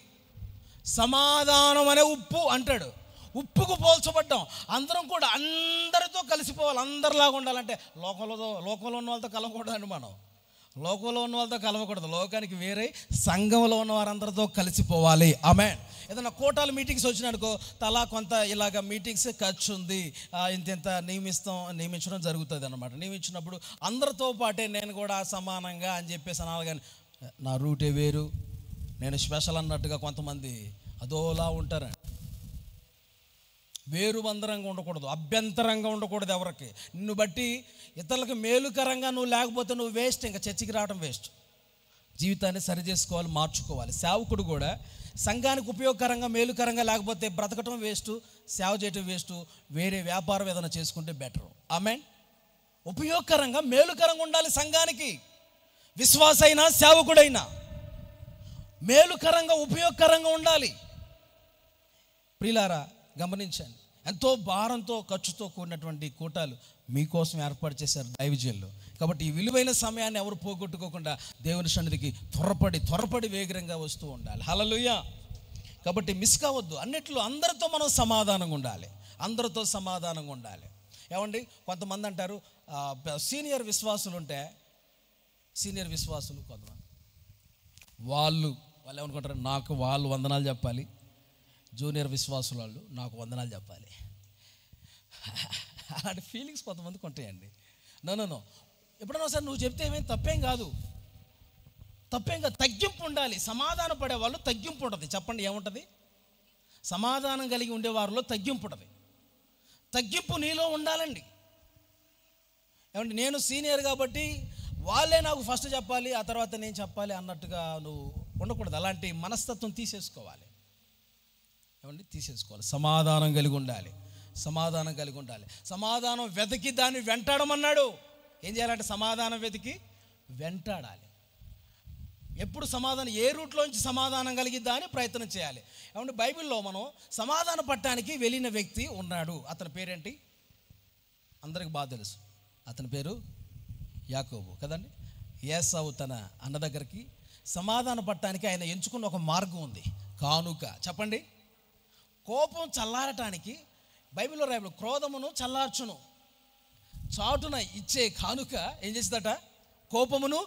సమాధానం అనే ఉప్పు అంటాడు. ఉప్పుకు పోల్చబడ్డాం. అందరం కూడా అందరితో కలిసిపోవాలి, అందరిలాగా ఉండాలంటే లోకంలో ఉన్న వాళ్ళతో కలవకూడదండి. మనం లోకంలో ఉన్న వాళ్ళతో కలవకూడదు, లోకానికి వేరే సంఘంలో ఉన్న వారందరితో కలిసిపోవాలి. ఆమేన్. ఏదైనా కోటాలు మీటింగ్స్ వచ్చినానుకో, తలా కొంత ఇలాగ మీటింగ్స్ ఖర్చు ఉంది, ఇంత నియమించడం జరుగుతుంది అన్నమాట. నియమించినప్పుడు అందరితో పాటే నేను కూడా సమానంగా అని చెప్పేసి అనాలి. కానీ నా రూటే వేరు, నేను స్పెషల్ అన్నట్టుగా కొంతమంది అదోలా ఉంటారండి. వేరుబందరంగా ఉండకూడదు, అభ్యంతరంగా ఉండకూడదు ఎవరికి. నిన్ను బట్టి ఇతరులకు మేలుకరంగా నువ్వు లేకపోతే నువ్వు వేస్ట్, ఇంకా చర్చికి రావడం వేస్ట్. జీవితాన్ని సరి చేసుకోవాలి, మార్చుకోవాలి. సేవకుడు కూడా సంఘానికి ఉపయోగకరంగా మేలుకరంగా లేకపోతే బ్రతకటం వేస్ట్, సేవ చేయటం వేస్ట్. వేరే వ్యాపారం ఏదైనా చేసుకుంటే బెటరు. ఆమేన్. ఉపయోగకరంగా మేలుకరంగా ఉండాలి సంఘానికి. విశ్వాసైనా సేవకుడైనా మేలుకరంగా ఉపయోగకరంగా ఉండాలి. ప్రియులారా గమనించండి, ఎంతో భారంతో ఖర్చుతో కూడినటువంటి కూటాలు మీకోసం ఏర్పాటు చేశారు దైవజనులు. కాబట్టి ఈ విలువైన సమయాన్ని ఎవరు పోగొట్టుకోకుండా దేవుని సన్నిధికి త్వరపడి వేగంగా వస్తూ ఉండాలి. హల్లెలూయా. కాబట్టి మిస్ కావద్దు. అన్నిట్లో అందరితో మనం సమాధానంగా ఉండాలి. అందరితో సమాధానంగా ఉండాలి. ఏమండి, కొంతమంది అంటారు సీనియర్ విశ్వాసులు ఉంటే, సీనియర్ విశ్వాసులు కొంతమంది వాళ్ళు ఏమనుకుంటారు, నాకు వాళ్ళు వందనాలు చెప్పాలి, జూనియర్ విశ్వాసుల వాళ్ళు నాకు వందనాలు చెప్పాలి. అలాంటి ఫీలింగ్స్ కొంతమందికి ఉంటాయండి. నో, ఎప్పుడైనా సరే నువ్వు చెప్తే ఏమేమి తప్పేం కాదు. తగ్గింపు ఉండాలి. సమాధాన పడేవాళ్ళు తగ్గింపు ఉంటుంది. చెప్పండి, ఏముంటుంది? సమాధానం కలిగి ఉండేవారిలో తగ్గింపు ఉంటుంది. తగ్గింపు నీలో ఉండాలండి. ఏమంటే నేను సీనియర్ కాబట్టి వాళ్ళే నాకు ఫస్ట్ చెప్పాలి, ఆ తర్వాత నేను చెప్పాలి అన్నట్టుగా నువ్వు ఉండకూడదు. అలాంటి మనస్తత్వం తీసేసుకోవాలి. ఏమండి, తీసేసుకోవాలి. సమాధానం కలిగి ఉండాలి. సమాధానం వెతికి దాన్ని వెంటాడమన్నాడు. ఏం చేయాలంటే సమాధానం వెతికి వెంటాడాలి. ఎప్పుడు సమాధానం, ఏ రూట్లోంచి సమాధానం కలిగిద్దా అని ప్రయత్నం చేయాలి. ఏమంటే బైబిల్లో మనం సమాధానం పట్టడానికి వెళ్ళిన వ్యక్తి ఉన్నాడు. అతని పేరేంటి? అందరికి బాగా తెలుసు. అతని పేరు యాకోబు కదండి. ఏసావు తన అన్న దగ్గరికి సమాధాన పట్టడానికి ఆయన ఎంచుకున్న ఒక మార్గం ఉంది, కానుక. చెప్పండి. కోపం చల్లారటానికి బైబిల్లో రాయబడి క్రోధమును చల్లార్చును, చాటున ఇచ్చే కానుక ఏం చేస్తుందట? కోపమును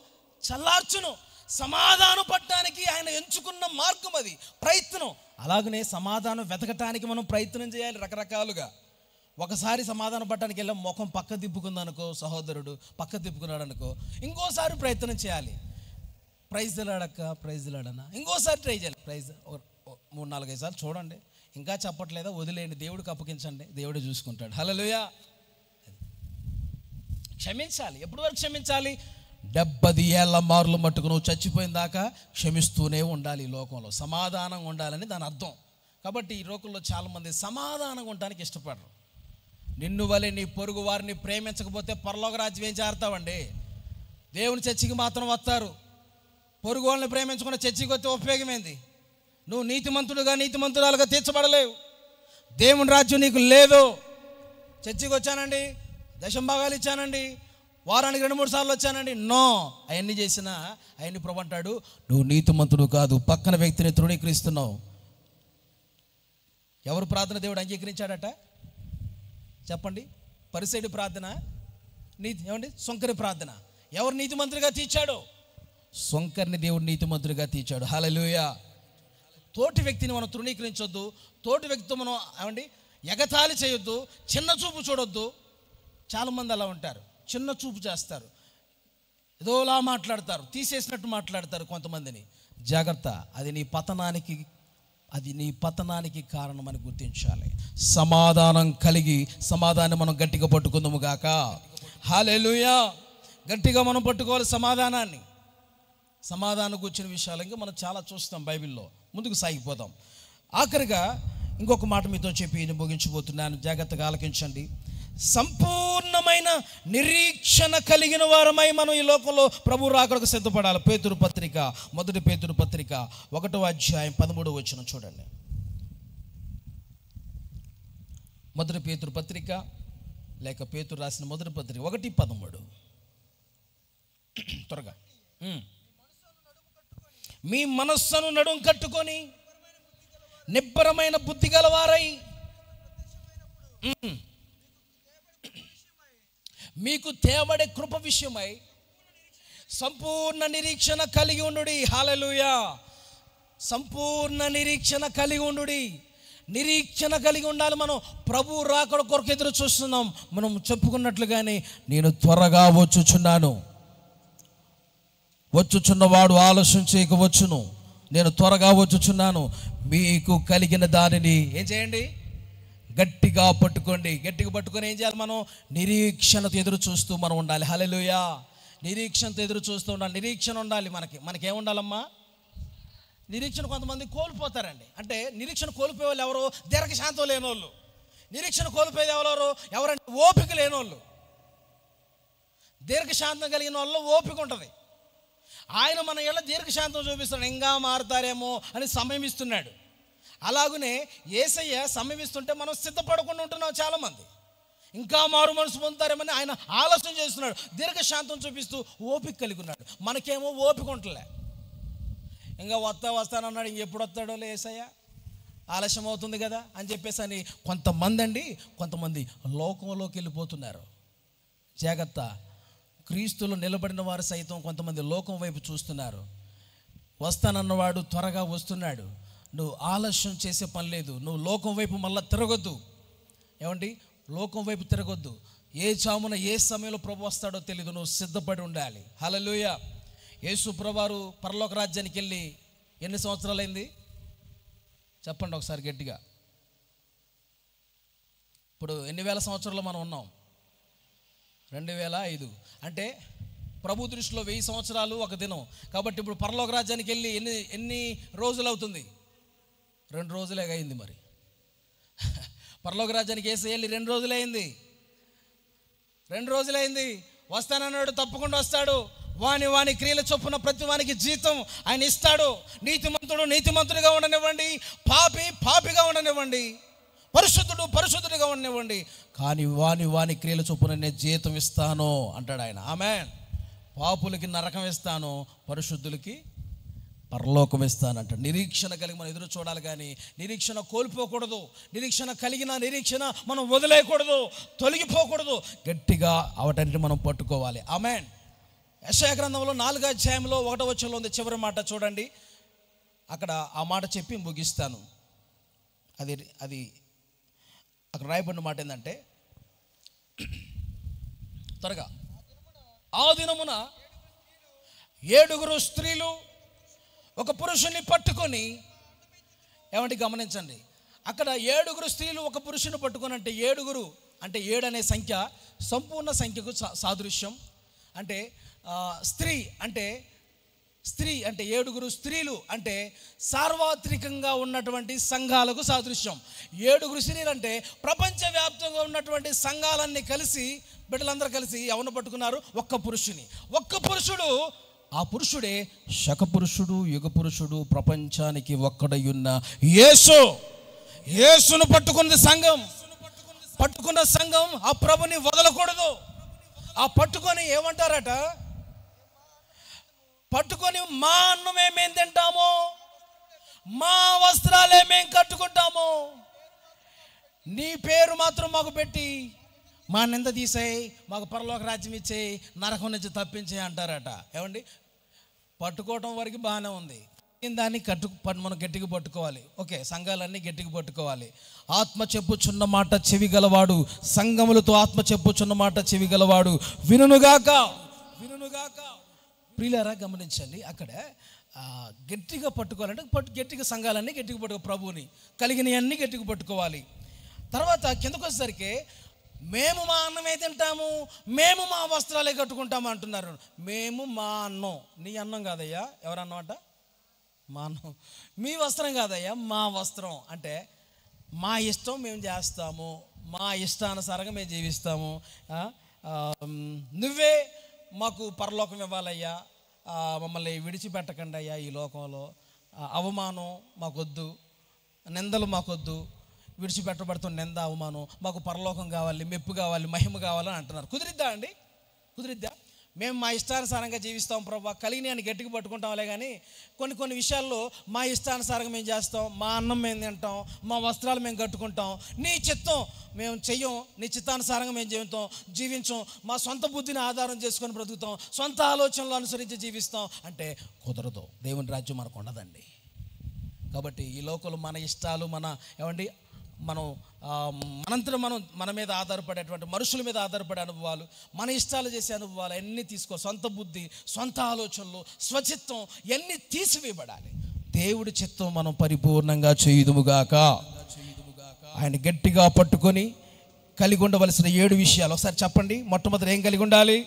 చల్లార్చును. సమాధానం పట్టడానికి ఆయన ఎంచుకున్న మార్గం అది, ప్రయత్నం. అలాగనే సమాధానం వెతకటానికి మనం ప్రయత్నం చేయాలి రకరకాలుగా. ఒకసారి సమాధానం పట్టడానికి వెళ్ళాం, ముఖం పక్క తిప్పుకుందనుకో, సహోదరుడు పక్క తిప్పుకున్నాడు అనుకో, ఇంకోసారి ప్రయత్నం చేయాలి. ప్రైజ్ లాడక్క, ప్రైజ్ లాడన్నా, ఇంకోసారి ట్రై చేయాలి. ప్రైజ్ 3-4-5 సార్లు చూడండి, ఇంకా చెప్పట్లేదా వదిలేయండి, దేవుడికి అప్పగించండి, దేవుడే చూసుకుంటాడు. హల్లెలూయా. క్షమించాలి. ఎప్పటి వరకు క్షమించాలి? 70 ఏళ్ల మార్లు మట్టుకు నువ్వు చచ్చిపోయిన దాకా క్షమిస్తూనే ఉండాలి. ఈ లోకంలో సమాధానంగా ఉండాలని దాని అర్థం. కాబట్టి ఈ లోకంలో చాలామంది సమాధానంగా ఉండడానికి ఇష్టపడరు. నిన్ను వలె నీ పొరుగు వారిని ప్రేమించకపోతే పరలోక రాజ్యం ఏం చేరుతావండి? దేవుని చర్చికి మాత్రం వస్తారు, పొరుగు వాళ్ళని ప్రేమించకుండా చర్చికి వస్తే ఉపయోగమైంది. నువ్వు నీతిమంతురాలుగా తీర్చబడలేవు. దేవుని రాజ్యం నీకు లేదు. చర్చికి వచ్చానండి, దశంభాగాలు ఇచ్చానండి, వారానికి 2-3 సార్లు వచ్చానండి, నో. అవన్నీ చేసినా అవన్నీ ప్రభు అంటాడు, నువ్వు నీతిమంతుడు కాదు, పక్కన వ్యక్తిని తృణీకరిస్తున్నావు. ఎవరు ప్రార్థన దేవుడు అంగీకరించాడట చెప్పండి? పరిసైడి ప్రార్థన, ఏమండి సొంకరి ప్రార్థన ఎవరు నీతిమంతుడిగా తీర్చాడు? సొంకరిని దేవుడు నీతిమంతుడిగా తీర్చాడు. హల్లెలూయా. తోటి వ్యక్తిని మనం తృణీకరించొద్దు, తోటి వ్యక్తితో మనం ఏమండి ఎగతాళి చేయొద్దు, చిన్న చూపు చూడొద్దు. చాలామంది అలా ఉంటారు, చిన్న చూపు చేస్తారు, ఏదోలా మాట్లాడతారు, తీసేసినట్టు మాట్లాడతారు కొంతమందిని. జాగ్రత్త, అది నీ పతనానికి కారణమని గుర్తించాలి. సమాధానం కలిగి సమాధానం మనం గట్టిగా పట్టుకుందాము గాక. హల్లెలూయా. గట్టిగా మనం పట్టుకోవాలి సమాధానాన్ని. సమాధానం కూర్చున్న విషయాలు ఇంకా మనం చాలా చూస్తాం బైబిల్లో. ముందుకు సాగిపోదాం. ఆఖరిగా ఇంకొక మాట మీతో చెప్పి నేను ముగించబోతున్నాను, జాగ్రత్తగా ఆలకించండి. సంపూర్ణమైన నిరీక్షణ కలిగిన వారమై మనం ఈ లోకంలో ప్రభు రాకడకు సిద్ధపడాలి. పేతురు పత్రిక, 1 పేతురు పత్రిక 1వ అధ్యాయం 13వ వచనం చూడండి. 1 పేతురు పత్రిక లేక పేతురు రాసిన 1 పత్రిక 1:13. త్వరగా. మీ మనస్సును నడుం కట్టుకొని నిబ్బరమైన బుద్ధి గలవారై మీకు తేబడే కృప విషయమై సంపూర్ణ నిరీక్షణ కలిగి ఉండుడి. హల్లెలూయా. సంపూర్ణ నిరీక్షణ కలిగి ఉండుడి. నిరీక్షణ కలిగి ఉండాలి. మనం ప్రభు రాకడ కొరకు ఎదురు చూస్తున్నాం. మనం చెప్పుకున్నట్లుగానే నేను త్వరగా వచ్చుచున్నవాడు ఆలస్యం చేయకవచ్చును, నేను త్వరగా వచ్చుచున్నాను. మీకు కలిగిన దానిని ఏం చేయండి? గట్టిగా పట్టుకోండి. గట్టిగా పట్టుకొని ఏం చేయాలి? మనం నిరీక్షణతో ఎదురు చూస్తూ మనం ఉండాలి. హల్లెలూయా. నిరీక్షణతో ఎదురు చూస్తూ ఉండాలి. నిరీక్షణ ఉండాలి. మనకేముండాలమ్మా? నిరీక్షణ. కొంతమంది కోల్పోతారండి. అంటే నిరీక్షణ కోల్పోయే వాళ్ళు ఎవరు? దీర్ఘశాంతం లేని వాళ్ళు. నిరీక్షణ కోల్పోయేది ఎవరంటే ఓపిక లేని వాళ్ళు. దీర్ఘశాంతం కలిగిన వాళ్ళు ఓపిక ఉంటుంది. ఆయన మన ఇళ్ళ దీర్ఘశాంతం చూపిస్తున్నాడు, ఇంకా మారుతారేమో అని సమయం ఇస్తున్నాడు. అలాగనే యేసయ్య సమయం ఇస్తుంటే మనం సిద్ధపడకుండా ఉంటున్నాం. చాలామంది ఇంకా మారు మనసు పొందుతారేమని ఆయన ఆలోచన చేస్తున్నాడు, దీర్ఘశాంతం చూపిస్తూ ఓపిక కలిగి ఉన్నాడు. మనకేమో ఓపిక ఉంటలే, ఇంకా వస్తానన్నాడు, ఇంకెప్పుడు వస్తాడో యేసయ్య, ఆలస్యం అవుతుంది కదా అని చెప్పేసి అని కొంతమంది లోకంలోకి వెళ్ళిపోతున్నారు. జాగ్రత్త. క్రీస్తులో నిలబడిన వారు సైతం కొంతమంది లోకం వైపు చూస్తున్నారు. వస్తానన్నవాడు త్వరగా వస్తున్నాడు, నువ్వు ఆలస్యం చేసే పని లేదు. నువ్వు లోకం వైపు మళ్ళీ తిరగొద్దు. ఏమండి? లోకం వైపు తిరగొద్దు. ఏ చామున ఏ సమయంలో ప్రభు వస్తాడో తెలియదు, నువ్వు సిద్ధపడి ఉండాలి. హల్లెలూయా. యేసు ప్రభువారు పరలోక రాజ్యానికి వెళ్ళి ఎన్ని సంవత్సరాలైంది చెప్పండి ఒకసారి గట్టిగా. ఇప్పుడు ఎన్ని వేల సంవత్సరాలు మనం ఉన్నాం? 2005. అంటే ప్రభు దృష్టిలో 1000 సంవత్సరాలు ఒక దినం. కాబట్టి ఇప్పుడు పరలోక రాజ్యానికి వెళ్ళి ఎన్ని రోజులు అవుతుంది? 2 రోజులే అయింది. మరి పరలోక రాజ్యానికి వేసి వెళ్ళి 2 రోజులైంది. 2 రోజులైంది. వస్తానన్నాడు, తప్పకుండా వస్తాడు. వాని క్రియల చొప్పున ప్రతి వానికి జీతం ఆయన ఇస్తాడు. నీతిమంతుడిగా ఉండనివ్వండి, పాపిగా ఉండనివ్వండి, పరిశుద్ధుడిగా ఉండనివ్వండి, కానీ వాని క్రియల చొప్పున నేను జీతం ఇస్తాను అంటాడు ఆయన. ఆమేన్. పాపులకి నరకం ఇస్తాను, పరిశుద్ధులకి పరలోకం ఇస్తానంట. నిరీక్షణ కలిగి మనం ఎదురు చూడాలి, కానీ నిరీక్షణ కోల్పోకూడదు. నిరీక్షణ మనం వదిలేయకూడదు, తొలగిపోకూడదు. గట్టిగా అవటన్నిటి మనం పట్టుకోవాలి. ఆమేన్. యెషయా గ్రంథంలో 4వ అధ్యాయంలో 1వ వచనంలో ఉంది చివరి మాట చూడండి. అక్కడ ఆ మాట చెప్పి ముగిస్తాను. అది అక్కడ రాయబడిన మాట ఏంటంటే, త్వరగా, ఆ దినమున 7 స్త్రీలు ఒక పురుషుని పట్టుకొని, ఏమంటే గమనించండి, అక్కడ 7 స్త్రీలు ఒక పురుషుని పట్టుకొని అంటే 7 అంటే 7 అనే సంఖ్య సంపూర్ణ సంఖ్యకు సాదృశ్యం. అంటే స్త్రీ అంటే 7 స్త్రీలు అంటే సార్వత్రికంగా ఉన్నటువంటి సంఘాలకు సాదృశ్యం. 7 స్త్రీలు అంటే ప్రపంచవ్యాప్తంగా ఉన్నటువంటి సంఘాలన్నీ కలిసి, బిడ్డలందరూ కలిసి ఎవరిని పట్టుకున్నారు? ఒక్క పురుషుడు. ఆ పురుషుడే శకపురుషుడు, యుగ పురుషుడు, ప్రపంచానికి ఒక్కడయున్న యేసును పట్టుకున్న సంఘం ఆ ప్రభుని వదలకూడదు. ఆ పట్టుకొని ఏమంటారట? పట్టుకొని మా అన్నమే మేము తింటాము, మా వస్త్రాలే మేము కట్టుకుంటాము, నీ పేరు మాత్రం మాకు పెట్టి మా నింద తీసేయి, మాకు పరలోక రాజ్యం ఇచ్చేయి, నరకం నుంచి తప్పించే అంటారట. ఏమండి, పట్టుకోవటం వరకు బాగానే ఉంది, దాన్ని మనం గట్టిగా పట్టుకోవాలి. ఓకే, సంఘాలన్నీ గట్టిగా పట్టుకోవాలి. ఆత్మ చెప్పుచున్న మాట చెవిగలవాడు, సంఘములతో ఆత్మ చెప్పుచున్న మాట చెవిగలవాడు వినుగాక. ప్రియులారా గమనించండి, అక్కడ గట్టిగా పట్టుకోవాలంటే గట్టిగా సంఘాలన్నీ గట్టిగా పట్టుకో, ప్రభువుని కలిగినవన్నీ గట్టిగా పట్టుకోవాలి. తర్వాత కిందకు వచ్చేసరికి మేము మా అన్నమే తింటాము, మేము మా వస్త్రాలే కట్టుకుంటాము అంటున్నారు. మేము మా అన్నం, నీ అన్నం కాదయ్యా, ఎవరన్నం అంట? మా అన్నం. మీ వస్త్రం కాదయ్యా, మా వస్త్రం. అంటే మా ఇష్టం మేము చేస్తాము, మా ఇష్టానుసారంగా మేము జీవిస్తాము. నువ్వే మాకు పరలోకం ఇవ్వాలయ్యా, మమ్మల్ని విడిచిపెట్టకండి అయ్యా, ఈ లోకంలో అవమానం మాకొద్దు, నిందలు మాకొద్దు, విడిచిపెట్టబడుతున్న నింద అవమానం మాకు, పరలోకం కావాలి, మెప్పు కావాలి, మహిమ కావాలని అంటున్నారు. కుదిరిద్దా అండి? కుదిరిద్దా? మేము మా ఇష్టానుసారంగా జీవిస్తాం ప్రభా, కలిగిన అని గట్టిగా పట్టుకుంటాంలే, కానీ కొన్ని విషయాల్లో మా ఇష్టానుసారంగా మేము చేస్తాం, మా అన్నం మేము తింటాం, మా వస్త్రాలు మేము కట్టుకుంటాం, నీ చిత్తం మేము చెయ్యం, నీ చిత్తానుసారంగా మేము జీవించం, మా సొంత బుద్ధిని ఆధారం చేసుకొని బ్రతుకుతాం, సొంత ఆలోచనలు అనుసరించి జీవిస్తాం అంటే కుదరదు. దేవుని రాజ్యం మనకు ఉండదండి. కాబట్టి ఈ లోకంలో మన ఇష్టాలు, మన మీద ఆధారపడేటువంటి మనుషుల మీద ఆధారపడే అనుభవాలు, మన ఇష్టాలు చేసే అనుభవాలు అన్నీ సొంత బుద్ధి, సొంత ఆలోచనలు, స్వచిత్తం ఇవన్నీ తీసివేయబడాలి. దేవుడి చిత్తం మనం పరిపూర్ణంగా చేయుదుముగాక. ఆయన గట్టిగా పట్టుకొని కలిగి ఉండవలసిన 7 విషయాలు ఒకసారి చెప్పండి. మొట్టమొదటి ఏం కలిగి ఉండాలి?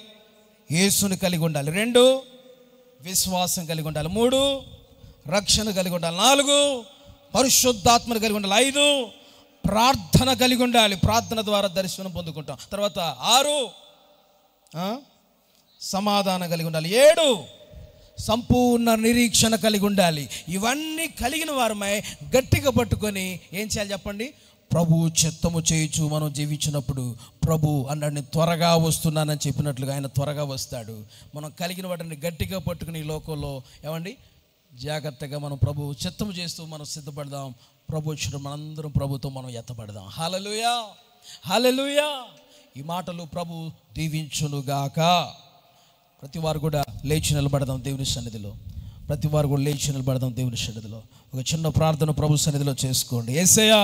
యేసుని కలిగి ఉండాలి. 2 విశ్వాసం కలిగి ఉండాలి. 3 రక్షణ కలిగి ఉండాలి. 4 పరిశుద్ధాత్మను కలిగి ఉండాలి. 5 ప్రార్థన కలిగి ఉండాలి, ప్రార్థన ద్వారా దర్శనం పొందుకుంటాం. తర్వాత 6 సమాధానం కలిగి ఉండాలి. 7 సంపూర్ణ నిరీక్షణ కలిగి ఉండాలి. ఇవన్నీ కలిగిన వారమై గట్టిగా పట్టుకొని ఏం చేయాలి చెప్పండి? ప్రభు చిత్తము చేయుచు మనం జీవించినప్పుడు ప్రభు అన్నాడు, త్వరగా వస్తున్నానని చెప్పినట్లుగా ఆయన త్వరగా వస్తాడు. మనం కలిగిన వాటిని గట్టిగా పట్టుకుని ఈ లోకంలో ఏమండి జాగ్రత్తగా మనం ప్రభు చిత్తము చేస్తూ మనం సిద్ధపడదాం. ప్రభు వచ్చిన మనందరం ప్రభుతో మనం ఎత్తపడదాం. హల్లెలూయా, హల్లెలూయా. ఈ మాటలు ప్రభు దీవించునుగాక. ప్రతి వారు కూడా లేచి నిలబడదాం దేవుని సన్నిధిలో. ప్రతి వారు కూడా లేచి నిలబడదాం దేవుని సన్నిధిలో. ఒక చిన్న ప్రార్థన ప్రభు సన్నిధిలో చేసుకోండి. యేసయ్యా